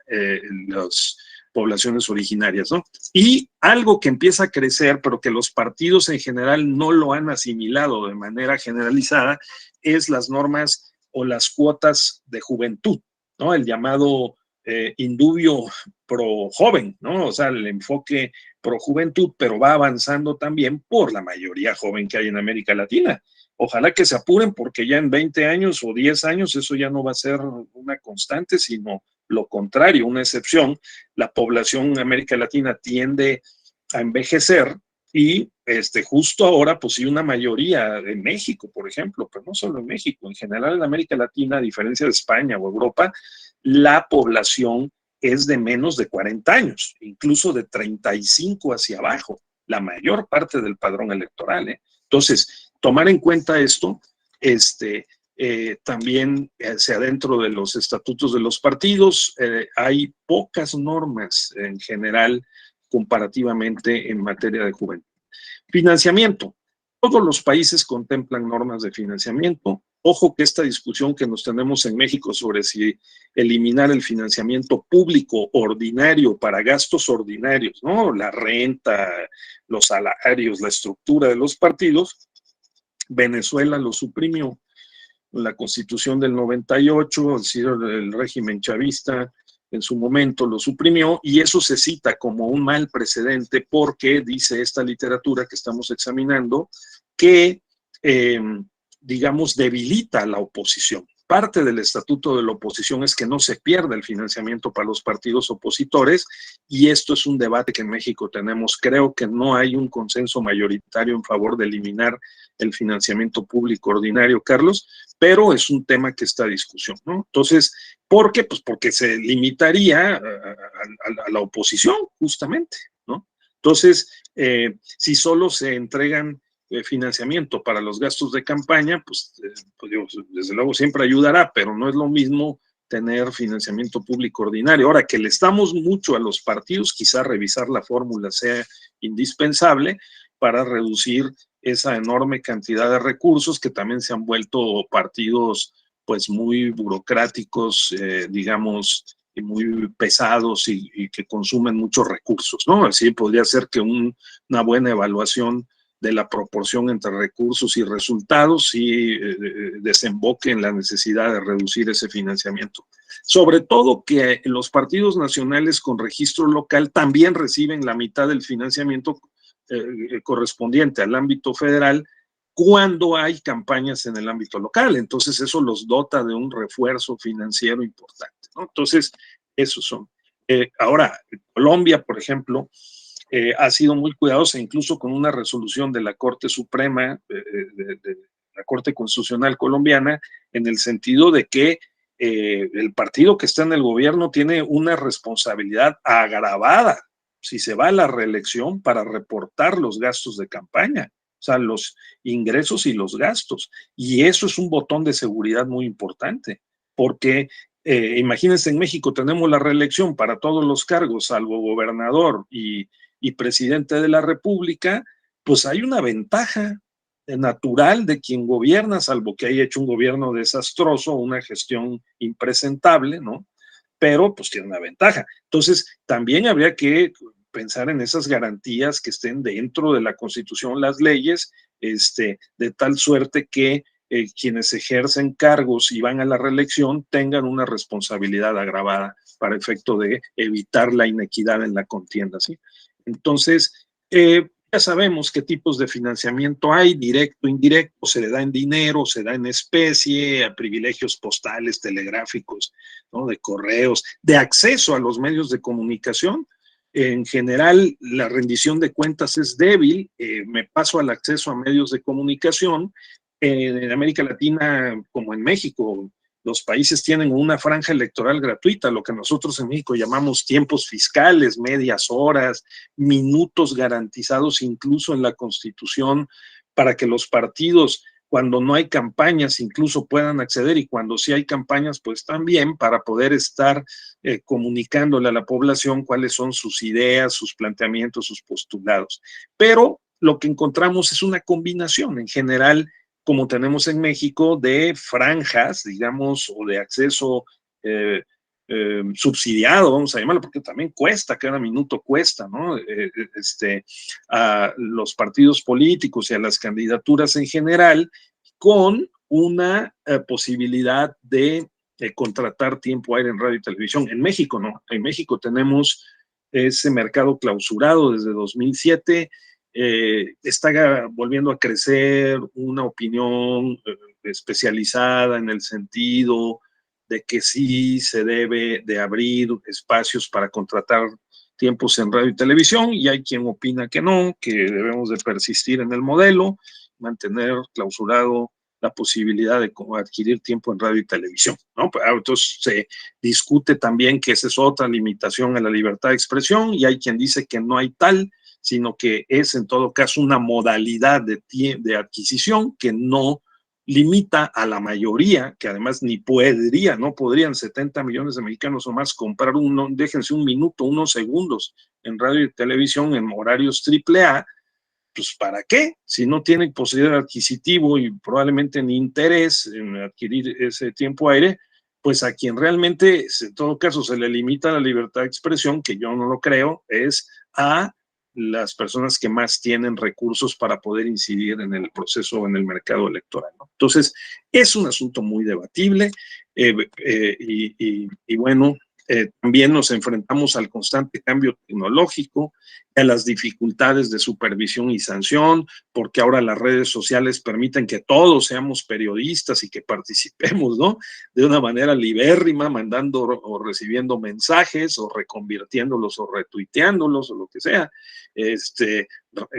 las poblaciones originarias, ¿no? Y algo que empieza a crecer, pero que los partidos en general no lo han asimilado de manera generalizada, es las normas o las cuotas de juventud, ¿no? El llamado indubio pro joven, ¿no? O sea, el enfoque pro juventud, pero va avanzando también por la mayoría joven que hay en América Latina. Ojalá que se apuren, porque ya en 20 años o 10 años eso ya no va a ser una constante, sino lo contrario, una excepción. La población en América Latina tiende a envejecer y justo ahora pues sí una mayoría en México, por ejemplo, pero no solo en México, en general en América Latina, a diferencia de España o Europa, la población es de menos de 40 años, incluso de 35 hacia abajo, la mayor parte del padrón electoral, ¿eh? Entonces, tomar en cuenta esto, también sea dentro de los estatutos de los partidos, hay pocas normas en general comparativamente en materia de juventud. Financiamiento. Todos los países contemplan normas de financiamiento. Ojo que esta discusión que nos tenemos en México sobre si eliminar el financiamiento público ordinario para gastos ordinarios, ¿no? La renta, los salarios, la estructura de los partidos, Venezuela lo suprimió. La Constitución del 98, es decir, el régimen chavista en su momento lo suprimió, y eso se cita como un mal precedente porque dice esta literatura que estamos examinando que, digamos, debilita a la oposición. Parte del estatuto de la oposición es que no se pierda el financiamiento para los partidos opositores, y esto es un debate que en México tenemos. Creo que no hay un consenso mayoritario en favor de eliminar el financiamiento público ordinario, Carlos, pero es un tema que está a discusión, ¿no? Entonces, ¿por qué? Pues porque se limitaría a la oposición, justamente, ¿no? Entonces, si solo se entregan financiamiento para los gastos de campaña, pues digo, desde luego siempre ayudará, pero no es lo mismo tener financiamiento público ordinario. Ahora, que le estamos mucho a los partidos, quizá revisar la fórmula sea indispensable para reducir esa enorme cantidad de recursos que también se han vuelto partidos pues muy burocráticos, digamos, y muy pesados y que consumen muchos recursos, ¿no? Así podría ser que una buena evaluación de la proporción entre recursos y resultados y desemboque en la necesidad de reducir ese financiamiento. Sobre todo que los partidos nacionales con registro local también reciben la mitad del financiamiento correspondiente al ámbito federal cuando hay campañas en el ámbito local. Entonces eso los dota de un refuerzo financiero importante, ¿no? Entonces, esos son. Ahora, Colombia, por ejemplo, ha sido muy cuidadosa, incluso con una resolución de la Corte Suprema, de la Corte Constitucional colombiana, en el sentido de que el partido que está en el gobierno tiene una responsabilidad agravada si se va a la reelección para reportar los gastos de campaña, o sea, los ingresos y los gastos. Y eso es un botón de seguridad muy importante, porque imagínense, en México tenemos la reelección para todos los cargos, salvo gobernador y presidente de la República, pues hay una ventaja natural de quien gobierna, salvo que haya hecho un gobierno desastroso, una gestión impresentable, ¿no? Pero pues tiene una ventaja. Entonces, también habría que pensar en esas garantías que estén dentro de la Constitución, las leyes, de tal suerte que quienes ejercen cargos y van a la reelección tengan una responsabilidad agravada para efecto de evitar la inequidad en la contienda, ¿sí? Entonces, ya sabemos qué tipos de financiamiento hay, directo, indirecto, se le da en dinero, se da en especie, a privilegios postales, telegráficos, ¿no? De correos, de acceso a los medios de comunicación. En general, la rendición de cuentas es débil, me paso al acceso a medios de comunicación. En América Latina, como en México, los países tienen una franja electoral gratuita, lo que nosotros en México llamamos tiempos fiscales, medias horas, minutos garantizados incluso en la Constitución para que los partidos, cuando no hay campañas, incluso puedan acceder, y cuando sí hay campañas, pues también para poder estar comunicándole a la población cuáles son sus ideas, sus planteamientos, sus postulados. Pero lo que encontramos es una combinación en general, como tenemos en México, de franjas, digamos, o de acceso subsidiado, vamos a llamarlo, porque también cuesta, cada minuto cuesta, ¿no? A los partidos políticos y a las candidaturas en general, con una posibilidad de contratar tiempo aire en radio y televisión. En México no, en México tenemos ese mercado clausurado desde 2007, está volviendo a crecer una opinión especializada en el sentido de que sí se debe de abrir espacios para contratar tiempos en radio y televisión, y hay quien opina que no, que debemos de persistir en el modelo, mantener clausurado la posibilidad de adquirir tiempo en radio y televisión, ¿no? Entonces se discute también que esa es otra limitación a la libertad de expresión, y hay quien dice que no hay tal, sino que es en todo caso una modalidad de adquisición que no limita a la mayoría, que además no podrían 70 millones de mexicanos o más comprar déjense un minuto, unos segundos en radio y televisión en horarios AAA, pues ¿para qué? Si no tienen poder adquisitivo y probablemente ni interés en adquirir ese tiempo aire, pues a quien realmente, en todo caso, se le limita la libertad de expresión, que yo no lo creo, es a las personas que más tienen recursos para poder incidir en el proceso o en el mercado electoral, ¿no? Entonces, es un asunto muy debatible y bueno, también nos enfrentamos al constante cambio tecnológico, a las dificultades de supervisión y sanción, porque ahora las redes sociales permiten que todos seamos periodistas y que participemos, ¿no? De una manera libérrima, mandando o recibiendo mensajes o reconvirtiéndolos o retuiteándolos o lo que sea,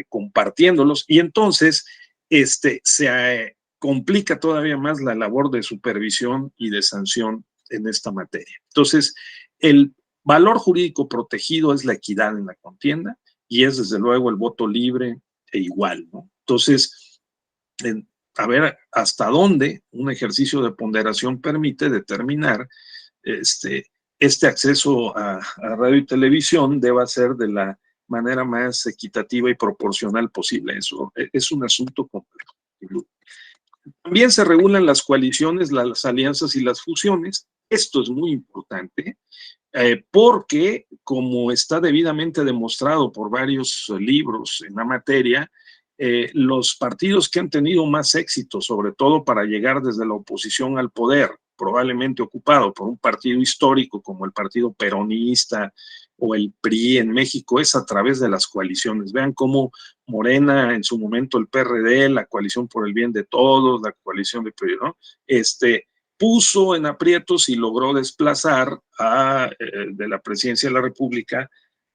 compartiéndolos. Y entonces se complica todavía más la labor de supervisión y de sanción en esta materia. Entonces, el valor jurídico protegido es la equidad en la contienda y es desde luego el voto libre e igual, ¿no? Entonces, a ver hasta dónde un ejercicio de ponderación permite determinar este acceso a radio y televisión deba ser de la manera más equitativa y proporcional posible. Eso es un asunto complejo. También se regulan las coaliciones, las alianzas y las fusiones. Esto es muy importante porque, como está debidamente demostrado por varios libros en la materia, los partidos que han tenido más éxito, sobre todo para llegar desde la oposición al poder, probablemente ocupado por un partido histórico como el Partido Peronista o el PRI en México, es a través de las coaliciones. Vean cómo Morena, en su momento el PRD, la Coalición por el Bien de Todos, la coalición de PRI, ¿no? Puso en aprietos y logró desplazar de la presidencia de la República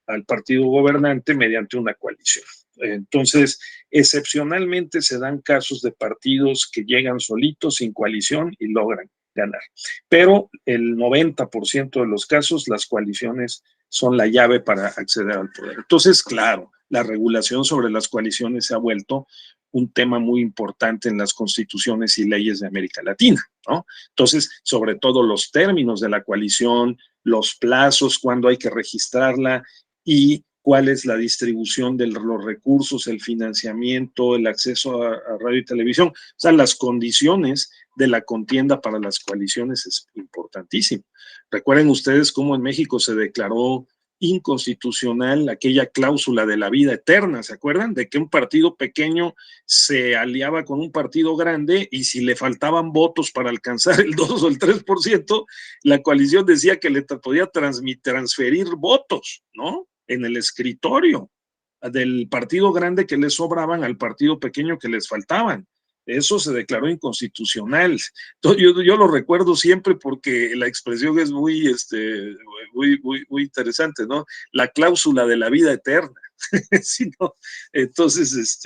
al partido gobernante mediante una coalición. Entonces, excepcionalmente se dan casos de partidos que llegan solitos, sin coalición, y logran ganar. Pero el 90% de los casos, las coaliciones son la llave para acceder al poder. Entonces, claro, la regulación sobre las coaliciones se ha vuelto un tema muy importante en las constituciones y leyes de América Latina, ¿no? Entonces, sobre todo los términos de la coalición, los plazos, cuándo hay que registrarla y cuál es la distribución de los recursos, el financiamiento, el acceso a radio y televisión. O sea, las condiciones de la contienda para las coaliciones es importantísimo. Recuerden ustedes cómo en México se declaró inconstitucional aquella cláusula de la vida eterna, ¿se acuerdan? De que un partido pequeño se aliaba con un partido grande y si le faltaban votos para alcanzar el 2 o el 3%, la coalición decía que le podía transferir votos, ¿no? En el escritorio del partido grande que les sobraban al partido pequeño que les faltaban. Eso se declaró inconstitucional. Yo lo recuerdo siempre porque la expresión es muy interesante, ¿no? La cláusula de la vida eterna. Sí, ¿no? Entonces,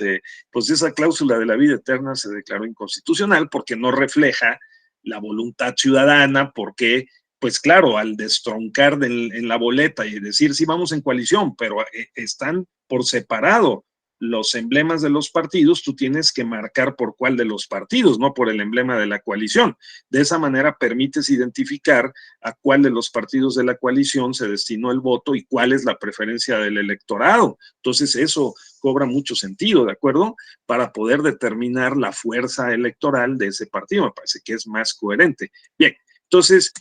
pues esa cláusula de la vida eterna se declaró inconstitucional porque no refleja la voluntad ciudadana, porque, pues claro, al destroncar en la boleta y decir, sí, vamos en coalición, pero están por separado los emblemas de los partidos, tú tienes que marcar por cuál de los partidos, no por el emblema de la coalición. De esa manera permites identificar a cuál de los partidos de la coalición se destinó el voto y cuál es la preferencia del electorado. Entonces eso cobra mucho sentido, ¿de acuerdo? Para poder determinar la fuerza electoral de ese partido. Me parece que es más coherente. Bien, entonces,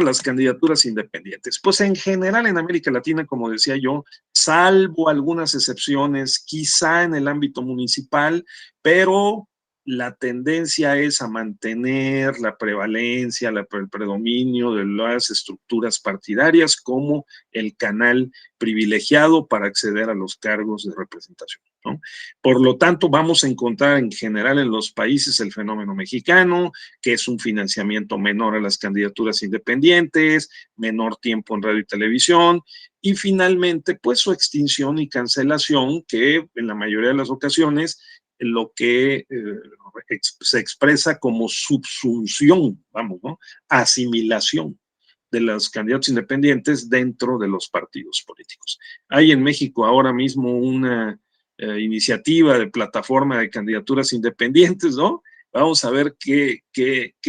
las candidaturas independientes. Pues en general en América Latina, como decía yo, salvo algunas excepciones, quizá en el ámbito municipal, pero la tendencia es a mantener la prevalencia, el predominio de las estructuras partidarias como el canal privilegiado para acceder a los cargos de representación, ¿no? Por lo tanto, vamos a encontrar en general en los países el fenómeno mexicano, que es un financiamiento menor a las candidaturas independientes, menor tiempo en radio y televisión, y finalmente, pues su extinción y cancelación, que en la mayoría de las ocasiones lo que se expresa como subsunción, vamos, ¿no? Asimilación de los candidatos independientes dentro de los partidos políticos. Hay en México ahora mismo una iniciativa de plataforma de candidaturas independientes, ¿no? Vamos a ver qué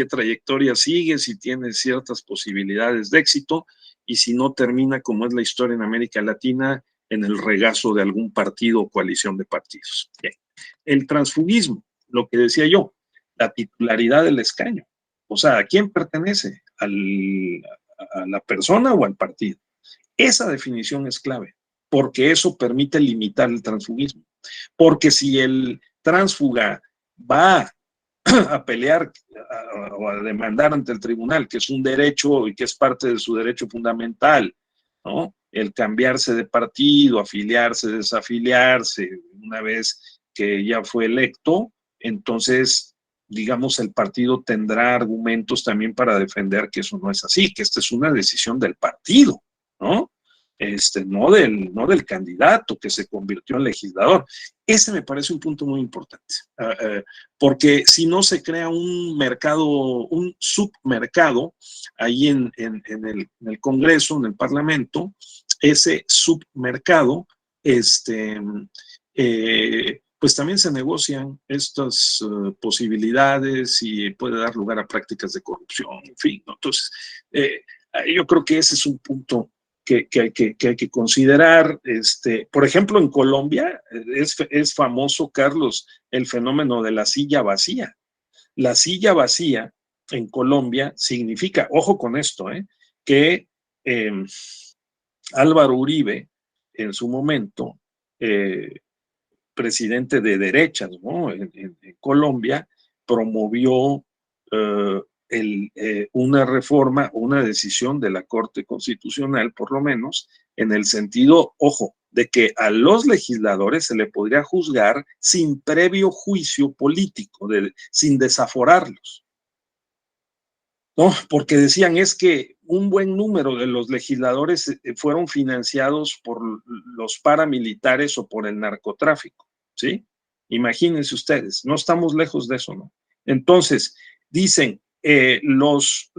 trayectoria sigue, si tiene ciertas posibilidades de éxito y si no termina, como es la historia en América Latina, en el regazo de algún partido o coalición de partidos. Bien. El transfugismo, lo que decía yo, la titularidad del escaño. O sea, ¿a quién pertenece? ¿A la persona o al partido? Esa definición es clave, porque eso permite limitar el transfugismo. Porque si el tránsfuga va a pelear o a demandar ante el tribunal, que es un derecho y que es parte de su derecho fundamental, ¿no? El cambiarse de partido, afiliarse, desafiliarse, una vez que ya fue electo, entonces, digamos, el partido tendrá argumentos también para defender que eso no es así, que esta es una decisión del partido, ¿no? No del candidato que se convirtió en legislador. Ese me parece un punto muy importante, porque si no se crea un mercado, un submercado ahí en el Congreso, en el Parlamento, ese submercado, pues también se negocian estas posibilidades y puede dar lugar a prácticas de corrupción, en fin, ¿no? Entonces, yo creo que ese es un punto que hay que considerar. Por ejemplo, en Colombia es famoso, Carlos, el fenómeno de la silla vacía. La silla vacía en Colombia significa, ojo con esto, que Álvaro Uribe, en su momento, presidente de derechas, ¿no? en Colombia, promovió una reforma, una decisión de la Corte Constitucional, por lo menos, en el sentido, ojo, de que a los legisladores se le podría juzgar sin previo juicio político, sin desaforarlos, ¿no? Porque decían es que un buen número de los legisladores fueron financiados por los paramilitares o por el narcotráfico, ¿sí? Imagínense ustedes, no estamos lejos de eso, ¿no? Entonces, dicen, los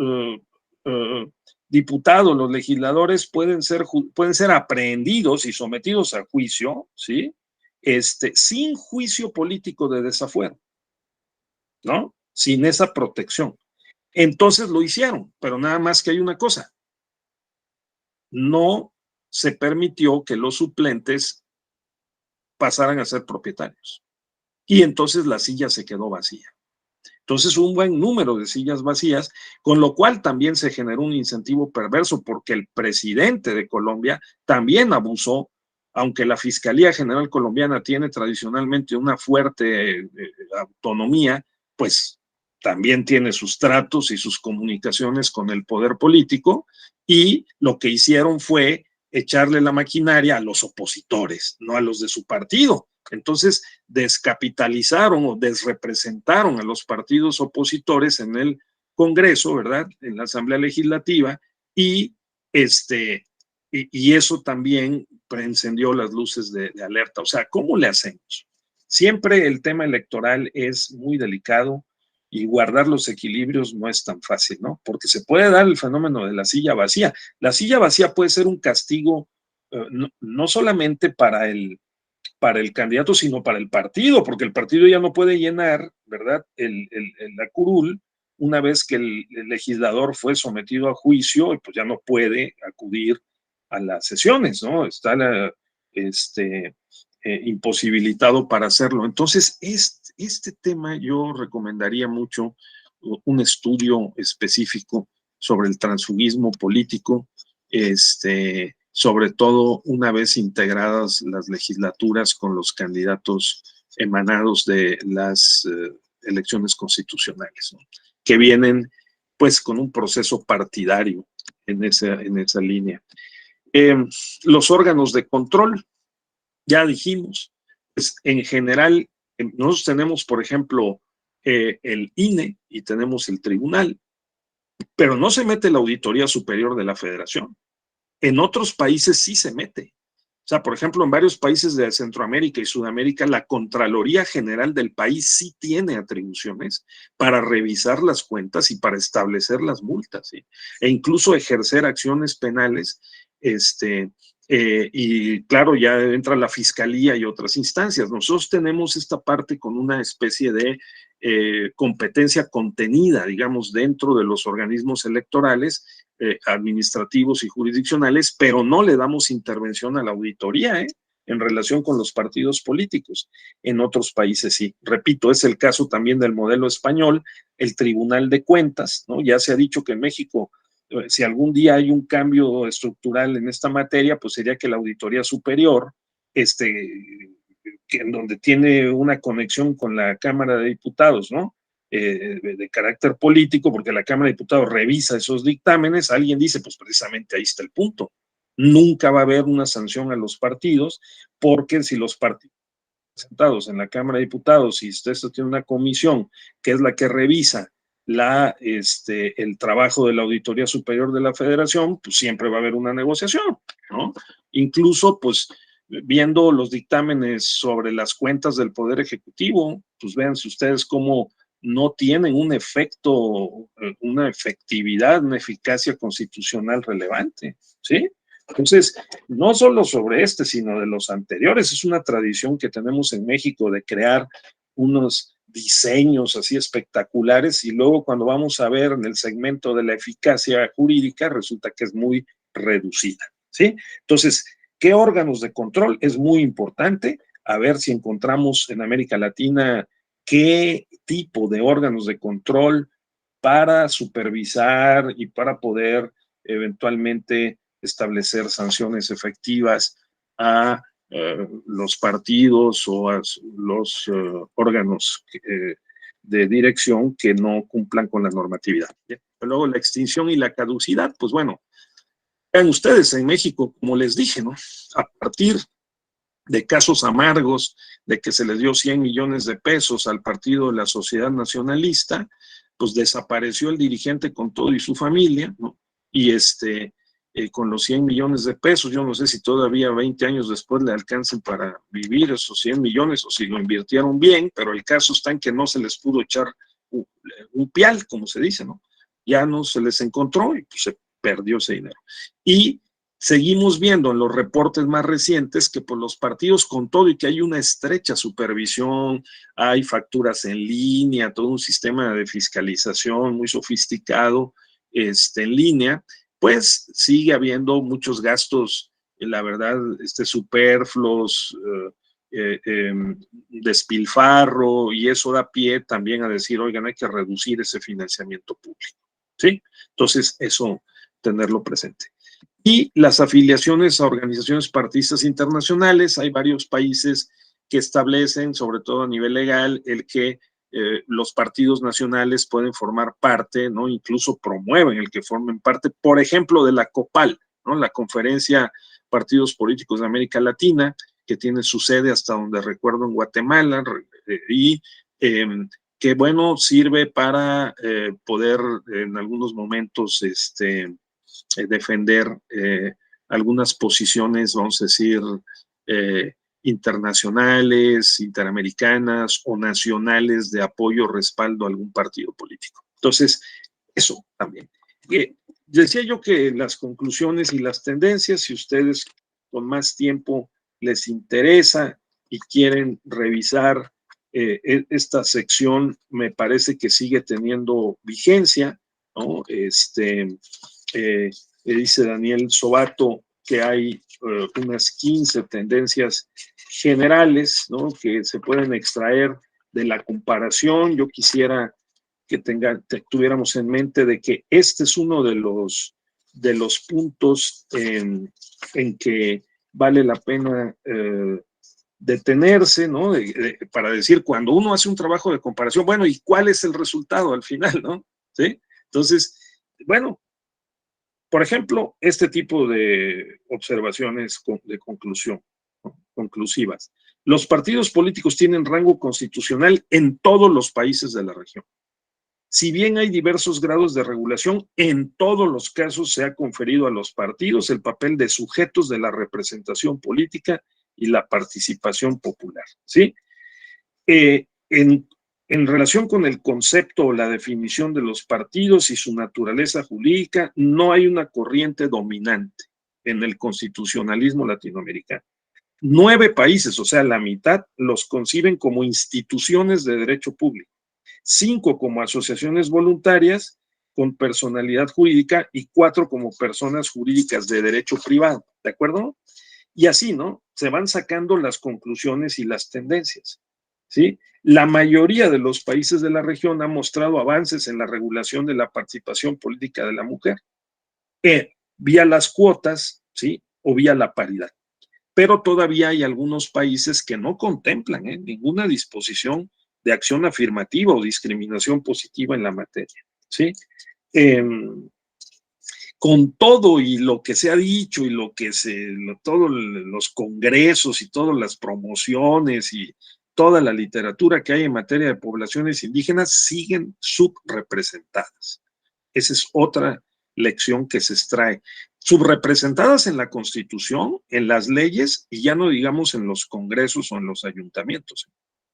diputados, los legisladores pueden ser aprehendidos y sometidos a juicio, ¿sí? Sin juicio político de desafuero, ¿no? Sin esa protección. Entonces lo hicieron, pero nada más que hay una cosa. No se permitió que los suplentes pasaran a ser propietarios. Y entonces la silla se quedó vacía. Entonces, un buen número de sillas vacías, con lo cual también se generó un incentivo perverso, porque el presidente de Colombia también abusó, aunque la Fiscalía General Colombiana tiene tradicionalmente una fuerte autonomía, pues también tiene sus tratos y sus comunicaciones con el poder político, y lo que hicieron fue echarle la maquinaria a los opositores, no a los de su partido. Entonces, descapitalizaron o desrepresentaron a los partidos opositores en el Congreso, ¿verdad? En la Asamblea Legislativa, y eso también encendió las luces de alerta. O sea, ¿cómo le hacemos? Siempre el tema electoral es muy delicado y guardar los equilibrios no es tan fácil, ¿no? Porque se puede dar el fenómeno de la silla vacía. La silla vacía puede ser un castigo no solamente para el candidato, sino para el partido, porque el partido ya no puede llenar, ¿verdad?, la curul una vez que el legislador fue sometido a juicio, y pues ya no puede acudir a las sesiones, ¿no? Está imposibilitado para hacerlo. Entonces, este tema yo recomendaría mucho un estudio específico sobre el transfugismo político, sobre todo una vez integradas las legislaturas con los candidatos emanados de las elecciones constitucionales, ¿no? Que vienen pues con un proceso partidario en esa línea. Los órganos de control, ya dijimos, pues en general nosotros tenemos, por ejemplo, el INE y tenemos el tribunal, pero no se mete la Auditoría Superior de la Federación. En otros países sí se mete. O sea, por ejemplo, en varios países de Centroamérica y Sudamérica, la Contraloría General del país sí tiene atribuciones para revisar las cuentas y para establecer las multas, ¿sí? E incluso ejercer acciones penales. Y claro, ya entra la Fiscalía y otras instancias. Nosotros tenemos esta parte con una especie de competencia contenida, digamos, dentro de los organismos electorales, administrativos y jurisdiccionales, pero no le damos intervención a la auditoría, en relación con los partidos políticos. En otros países sí. Repito, es el caso también del modelo español, el Tribunal de Cuentas, ¿no? Ya se ha dicho que en México, si algún día hay un cambio estructural en esta materia, pues sería que la Auditoría Superior, que en donde tiene una conexión con la Cámara de Diputados, ¿no? De carácter político, porque la Cámara de Diputados revisa esos dictámenes, alguien dice, pues precisamente ahí está el punto. Nunca va a haber una sanción a los partidos, porque si los partidos presentados en la Cámara de Diputados y esto tiene una comisión que es la que revisa el trabajo de la Auditoría Superior de la Federación, pues siempre va a haber una negociación, ¿no? Incluso, pues, viendo los dictámenes sobre las cuentas del Poder Ejecutivo, pues véanse ustedes cómo no tienen un efecto, una efectividad, una eficacia constitucional relevante, ¿sí? Entonces, no solo sobre sino de los anteriores, es una tradición que tenemos en México de crear unos diseños así espectaculares y luego cuando vamos a ver en el segmento de la eficacia jurídica resulta que es muy reducida, ¿sí? Entonces, ¿qué órganos de control? Es muy importante, a ver si encontramos en América Latina qué tipo de órganos de control para supervisar y para poder eventualmente establecer sanciones efectivas a los partidos o a los órganos de dirección que no cumplan con la normatividad. Luego la extinción y la caducidad, pues bueno, vean ustedes en México, como les dije, ¿no? A partir de casos amargos, de que se les dio 100 millones de pesos al partido de la Sociedad Nacionalista, pues desapareció el dirigente con todo y su familia, ¿no? Y con los 100 millones de pesos, yo no sé si todavía 20 años después le alcancen para vivir esos 100 millones o si lo invirtieron bien, pero el caso está en que no se les pudo echar un pial, como se dice, ¿no? Ya no se les encontró y pues se perdió ese dinero. Y seguimos viendo en los reportes más recientes que por los partidos, con todo y que hay una estrecha supervisión, hay facturas en línea, todo un sistema de fiscalización muy sofisticado en línea, pues sigue habiendo muchos gastos, la verdad, superfluos, despilfarro, y eso da pie también a decir, oigan, hay que reducir ese financiamiento público, ¿sí? Entonces, eso, tenerlo presente. Y las afiliaciones a organizaciones partidistas internacionales, hay varios países que establecen, sobre todo a nivel legal, el que los partidos nacionales pueden formar parte, ¿no? Incluso promueven el que formen parte, por ejemplo, de la COPAL, ¿no? La Conferencia Partidos Políticos de América Latina, que tiene su sede hasta donde recuerdo en Guatemala, y que, bueno, sirve para poder en algunos momentos defender algunas posiciones, vamos a decir, internacionales, interamericanas o nacionales de apoyo o respaldo a algún partido político. Entonces, eso también. Decía yo que las conclusiones y las tendencias, si ustedes con más tiempo les interesa y quieren revisar esta sección, me parece que sigue teniendo vigencia, ¿no? Dice Daniel Sobato que hay unas 15 tendencias generales, ¿no? Que se pueden extraer de la comparación. Yo quisiera que tuviéramos en mente de que este es uno de los puntos en que vale la pena detenerse, ¿no? Para decir, cuando uno hace un trabajo de comparación, bueno, ¿y cuál es el resultado al final, no? ¿Sí? Entonces, bueno, por ejemplo, este tipo de observaciones de conclusión, ¿no? Conclusivas. Los partidos políticos tienen rango constitucional en todos los países de la región. Si bien hay diversos grados de regulación, en todos los casos se ha conferido a los partidos el papel de sujetos de la representación política y la participación popular, ¿sí? En relación con el concepto o la definición de los partidos y su naturaleza jurídica, no hay una corriente dominante en el constitucionalismo latinoamericano. 9 países, o sea, la mitad, los conciben como instituciones de derecho público, 5 como asociaciones voluntarias con personalidad jurídica y 4 como personas jurídicas de derecho privado, ¿de acuerdo? Y así, ¿no? Se van sacando las conclusiones y las tendencias, ¿sí? La mayoría de los países de la región han mostrado avances en la regulación de la participación política de la mujer, vía las cuotas, ¿sí? O vía la paridad. Pero todavía hay algunos países que no contemplan ninguna disposición de acción afirmativa o discriminación positiva en la materia, ¿sí? Con todo y lo que se ha dicho y todos los congresos y todas las promociones y toda la literatura que hay en materia de poblaciones indígenas siguen subrepresentadas. Esa es otra lección que se extrae. Subrepresentadas en la Constitución, en las leyes y ya no digamos en los congresos o en los ayuntamientos.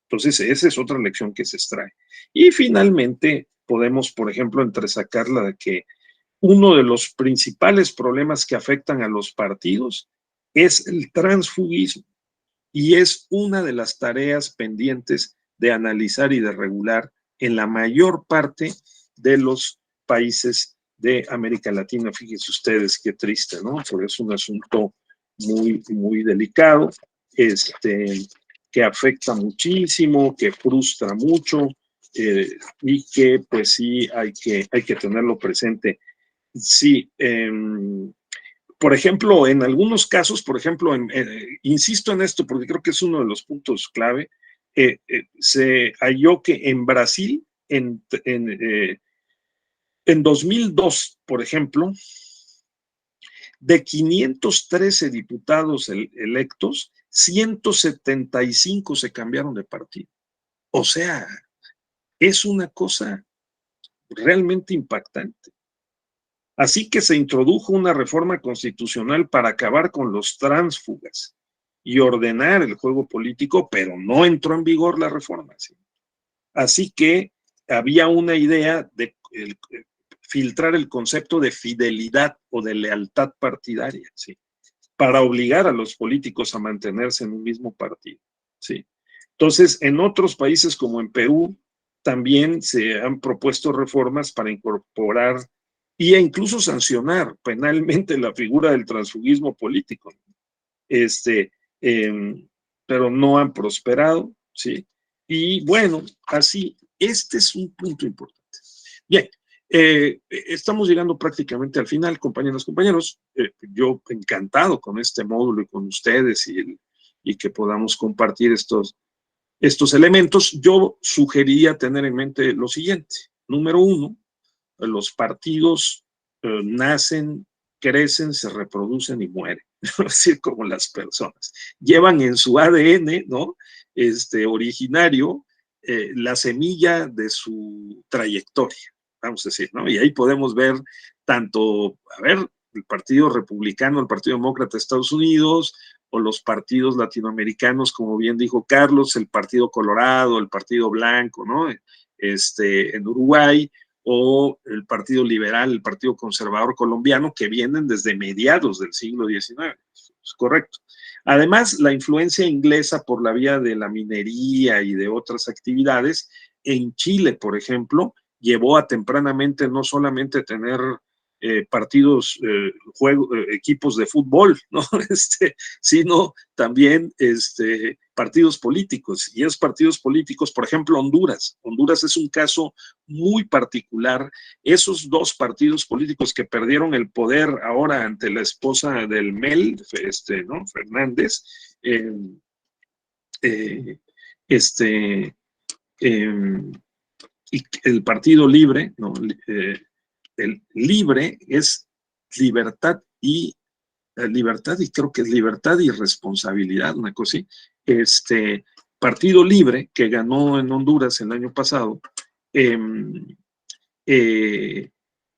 Entonces, esa es otra lección que se extrae. Y finalmente, podemos, por ejemplo, entresacarla de que uno de los principales problemas que afectan a los partidos es el transfugismo y es una de las tareas pendientes de analizar y de regular en la mayor parte de los países de América Latina. Fíjense ustedes qué triste, ¿no? Porque es un asunto muy, muy delicado, que afecta muchísimo, que frustra mucho y que pues sí hay que tenerlo presente. Sí, por ejemplo, en algunos casos, por ejemplo, insisto en esto porque creo que es uno de los puntos clave, se halló que en Brasil, en 2002, por ejemplo, de 513 diputados electos, 175 se cambiaron de partido. O sea, es una cosa realmente impactante. Así que se introdujo una reforma constitucional para acabar con los tránsfugas y ordenar el juego político, pero no entró en vigor la reforma. ¿Sí? Así que había una idea de filtrar el concepto de fidelidad o de lealtad partidaria, ¿sí? Para obligar a los políticos a mantenerse en un mismo partido. ¿Sí? Entonces, en otros países como en Perú, también se han propuesto reformas para incorporar e incluso sancionar penalmente la figura del transfugismo político. Pero no han prosperado, ¿sí? Y bueno, así, este es un punto importante. Bien, estamos llegando prácticamente al final, compañeros, compañeros. Yo encantado con este módulo y con ustedes y que podamos compartir estos elementos. Yo sugeriría tener en mente lo siguiente. Número 1, los partidos nacen, crecen, se reproducen y mueren, así como las personas. Llevan en su ADN, ¿no? Originario, la semilla de su trayectoria, vamos a decir, ¿no? Y ahí podemos ver tanto, el Partido Republicano, el Partido Demócrata de Estados Unidos, o los partidos latinoamericanos, como bien dijo Carlos, el Partido Colorado, el Partido Blanco, ¿no? En Uruguay, o el Partido Liberal, el Partido Conservador colombiano, que vienen desde mediados del siglo XIX. Es correcto. Además, la influencia inglesa por la vía de la minería y de otras actividades, en Chile, por ejemplo, llevó a tempranamente no solamente tener partidos, equipos de fútbol, ¿no? Sino también partidos políticos. Y esos partidos políticos, por ejemplo, Honduras. Honduras es un caso muy particular. Esos dos partidos políticos que perdieron el poder ahora ante la esposa del Mel, ¿no? Fernández, y el Partido Libre, ¿no? El libre es libertad y creo que es libertad y responsabilidad, una cosa así. Partido Libre, que ganó en Honduras el año pasado,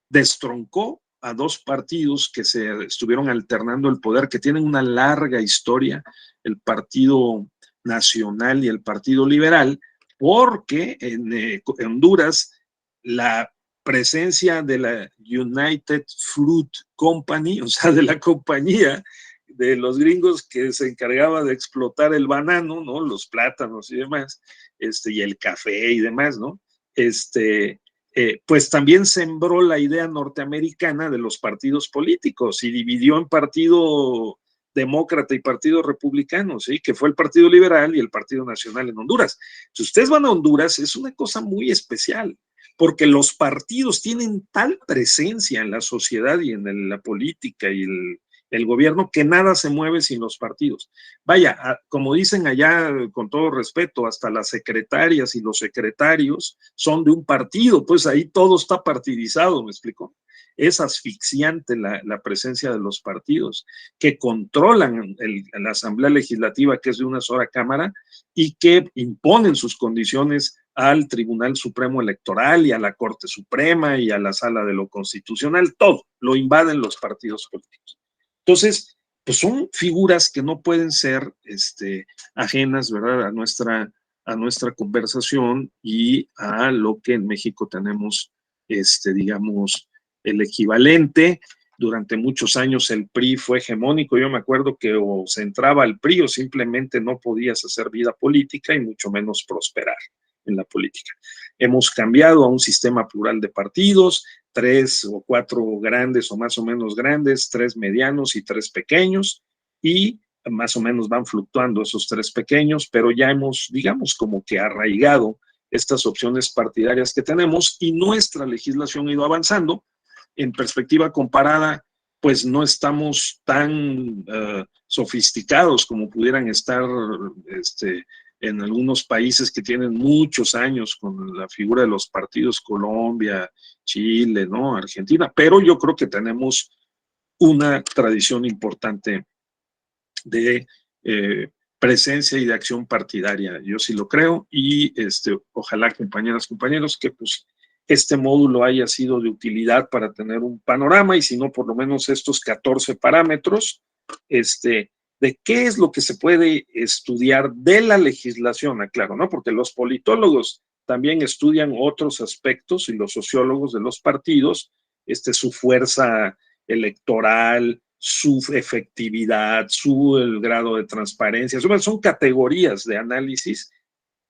destroncó a dos partidos que se estuvieron alternando el poder, que tienen una larga historia, el Partido Nacional y el Partido Liberal, porque en Honduras la presencia de la United Fruit Company, o sea, de la compañía de los gringos que se encargaba de explotar el banano, ¿no? Los plátanos y demás, y el café y demás, ¿no? pues también sembró la idea norteamericana de los partidos políticos y dividió en partido demócrata y partido republicano, ¿sí? Que fue el Partido Liberal y el Partido Nacional en Honduras. Si ustedes van a Honduras, es una cosa muy especial, porque los partidos tienen tal presencia en la sociedad y en la política y el gobierno que nada se mueve sin los partidos. Vaya, como dicen allá, con todo respeto, hasta las secretarias y los secretarios son de un partido, pues ahí todo está partidizado, ¿me explico? Es asfixiante la presencia de los partidos que controlan la Asamblea Legislativa, que es de una sola cámara, y que imponen sus condiciones al Tribunal Supremo Electoral y a la Corte Suprema y a la Sala de lo Constitucional, todo lo invaden los partidos políticos. Entonces, pues son figuras que no pueden ser ajenas, ¿verdad?, a nuestra conversación y a lo que en México tenemos, digamos, el equivalente. Durante muchos años el PRI fue hegemónico. Yo me acuerdo que o se entraba al PRI o simplemente no podías hacer vida política y mucho menos prosperar en la política. Hemos cambiado a un sistema plural de partidos, 3 o 4 grandes o más o menos grandes, 3 medianos y 3 pequeños, y más o menos van fluctuando esos 3 pequeños, pero ya hemos, digamos, como que arraigado estas opciones partidarias que tenemos y nuestra legislación ha ido avanzando. En perspectiva comparada, pues no estamos tan sofisticados como pudieran estar en algunos países que tienen muchos años con la figura de los partidos, Colombia, Chile, ¿no?, Argentina, pero yo creo que tenemos una tradición importante de presencia y de acción partidaria. Yo sí lo creo y ojalá, compañeras, compañeros, que pues este módulo haya sido de utilidad para tener un panorama y si no, por lo menos estos 14 parámetros, de qué es lo que se puede estudiar de la legislación, aclaro, ¿no? Porque los politólogos también estudian otros aspectos y los sociólogos de los partidos, su fuerza electoral, su efectividad, el grado de transparencia, son categorías de análisis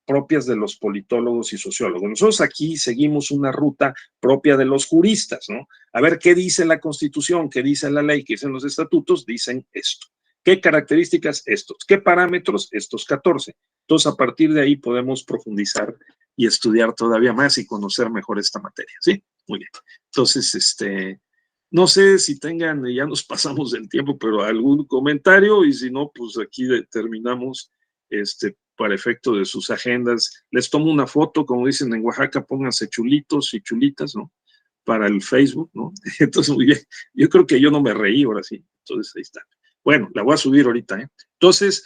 propias de los politólogos y sociólogos. Nosotros aquí seguimos una ruta propia de los juristas, ¿no? A ver qué dice la Constitución, qué dice la ley, qué dicen los estatutos, dicen esto. ¿Qué características? Estos. ¿Qué parámetros? Estos 14. Entonces, a partir de ahí podemos profundizar y estudiar todavía más y conocer mejor esta materia, ¿sí? Muy bien. Entonces, no sé si tengan, ya nos pasamos del tiempo, pero algún comentario y si no, pues aquí terminamos, para efecto de sus agendas. Les tomo una foto, como dicen en Oaxaca, pónganse chulitos y chulitas, ¿no?, para el Facebook, ¿no? Entonces, muy bien. Yo creo que yo no me reí ahora sí. Entonces, ahí está. Bueno, la voy a subir ahorita, ¿eh? Entonces,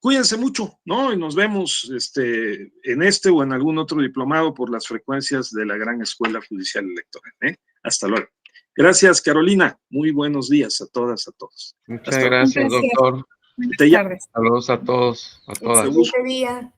cuídense mucho, ¿no? Y nos vemos en o en algún otro diplomado por las frecuencias de la Gran Escuela Judicial Electoral, ¿eh? Hasta luego. Gracias, Carolina. Muy buenos días a todas, a todos. Muchas gracias, doctor. Buenas Te tardes. Saludos a todos, a todas. Excelente día.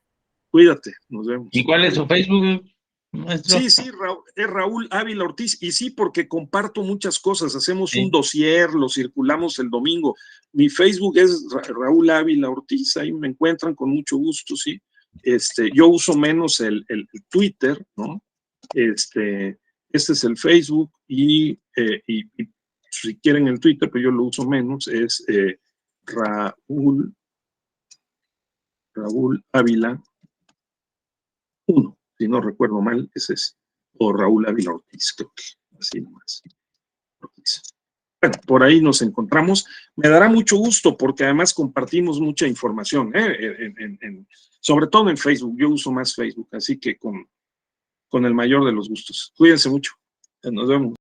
Cuídate, nos vemos. ¿Y cuál es su Facebook, maestro? Sí, es Raúl Ávila Ortiz, y sí, porque comparto muchas cosas, hacemos un dossier, lo circulamos el domingo. Mi Facebook es Raúl Ávila Ortiz, ahí me encuentran con mucho gusto, sí. Yo uso menos el Twitter, ¿no? Este es el Facebook, y si quieren el Twitter, pero yo lo uso menos, es Raúl Ávila 1, si no recuerdo mal, es ese, o Raúl Ávila Ortiz, creo que así nomás. Ortiz. Bueno, por ahí nos encontramos. Me dará mucho gusto porque además compartimos mucha información, sobre todo en Facebook. Yo uso más Facebook, así que con el mayor de los gustos. Cuídense mucho. Nos vemos.